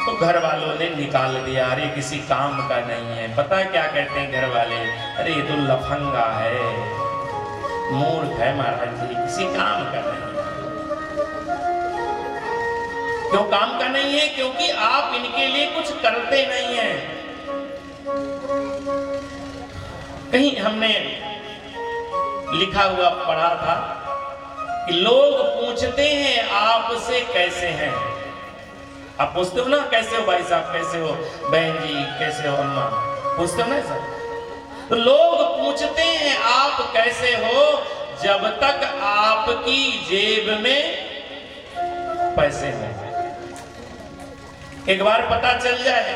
तो घर वालों ने निकाल दिया, अरे किसी काम का नहीं है। पता है क्या कहते हैं घर वाले? अरे ये तो लफंगा है, मूर्ख है महाराज जी, किसी काम का नहीं है। क्यों काम का नहीं है? क्योंकि आप इनके लिए कुछ करते नहीं हैं। कहीं हमने लिखा हुआ पढ़ा था कि लोग पूछते हैं आपसे कैसे हैं। आप पूछते हो ना कैसे हो भाई साहब, कैसे हो बहन जी, कैसे हो अम्मा, पूछते हो ना सर? तो लोग पूछते हैं आप कैसे हो जब तक आपकी जेब में पैसे हैं। एक बार पता चल जाए।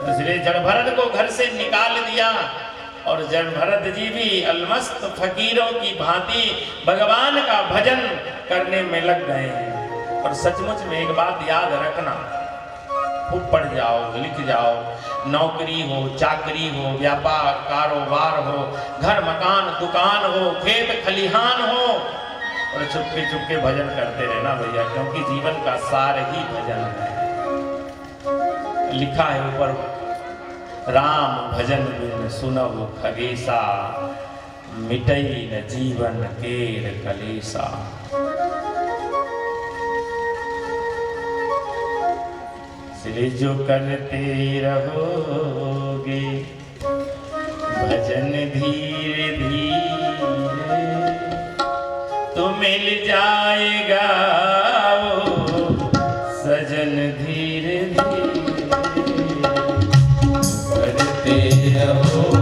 इसलिए जड़भरत को घर से निकाल दिया और जड़भरत जी भी अलमस्त फकीरों की भांति भगवान का भजन करने में लग गए हैं। और सचमुच में एक बात याद रखना, खूब पढ़ जाओ, लिख जाओ, नौकरी हो, चाकरी हो, व्यापार कारोबार हो, घर मकान दुकान हो, खेत खलिहान हो, और चुपके चुपके भजन करते रहना भैया, क्योंकि जीवन का सार ही भजन है। लिखा है ऊपर, राम भजन बिन सुनहु खगेसा, मिटई न जीवन केर कलेसा। इसलिए जो करते रहोगे भजन धीरे धीरे तो मिल जाएगा वो सजन धीरे धीरे करते रहो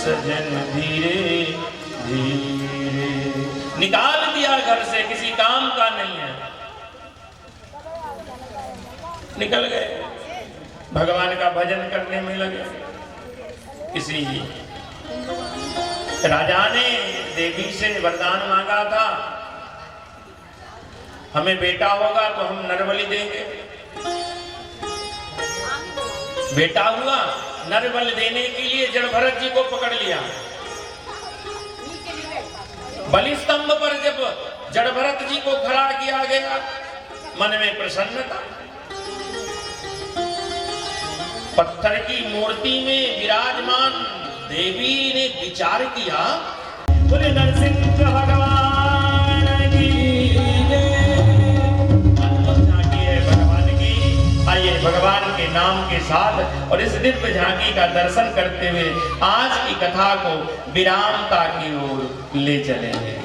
सजन धीरे धीरे। निकाल दिया घर से, किसी काम का नहीं है, निकल गए, भगवान का भजन करने में लगे। किसी राजा ने देवी से वरदान मांगा था, हमें बेटा होगा तो हम नरबलि देंगे। बेटा हुआ, नरबलि देने के लिए जड़ भरत जी को पकड़ लिया। बलि स्तंभ पर जब जड़ भरत जी को खड़ा किया गया, मन में प्रसन्नता। पत्थर की मूर्ति में विराजमान देवी ने विचार किया, बोले नरसिंह भगवान की झांकी है भगवान की। आइए भगवान के नाम के साथ और इस दिव्य झांकी का दर्शन करते हुए आज की कथा को विरामता की ओर ले चलेंगे।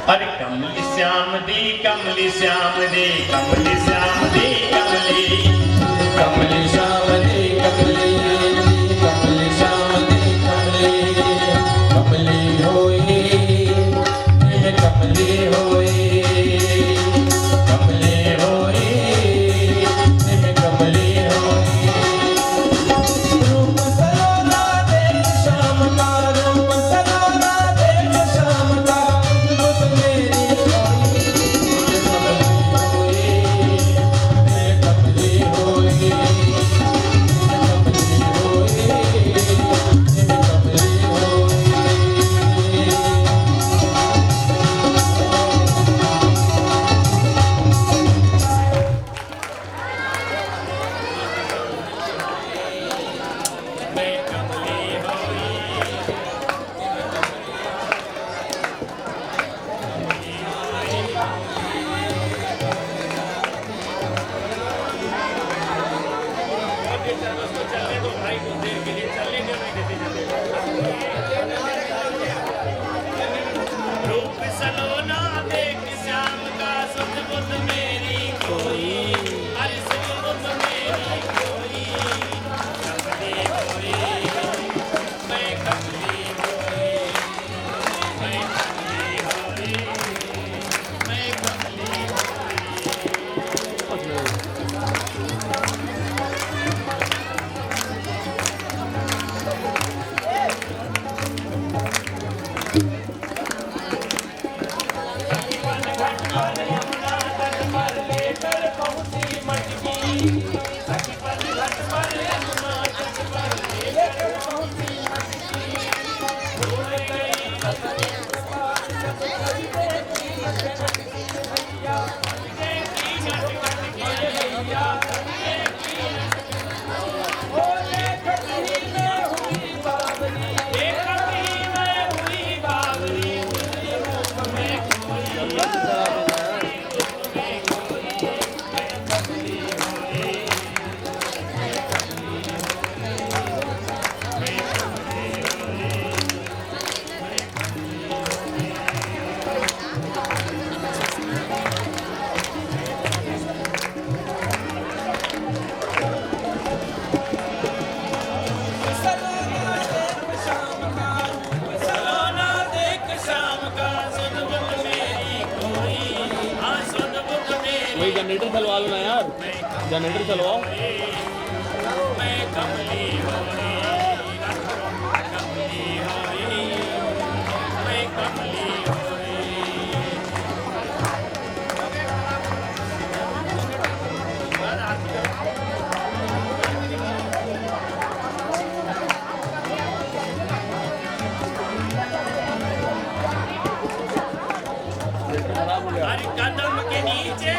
अरे कमली श्याम दी, कमली श्याम दी, कमली श्याम दी, कमली कमली श्याम दी, कमली कमली श्याम दी, कमली कमली होई, कमली होई, कमली होई, कमली होई। रूप सलोना देख श्याम का, रूप सलोना देख श्याम का, रूप मेरी कमली होई, कमली होई, कमली होई। रूप सलोना देख श्याम का, सुध बुध मेरी कोई, अरे सुध बुध मेरी कोई, कमली होई, मैं कमली होई, मैं कमली होई, मैं कमली वही जनरेटर चलवा लो ना यार, जनरेटर चलवाओ। कदम के नीचे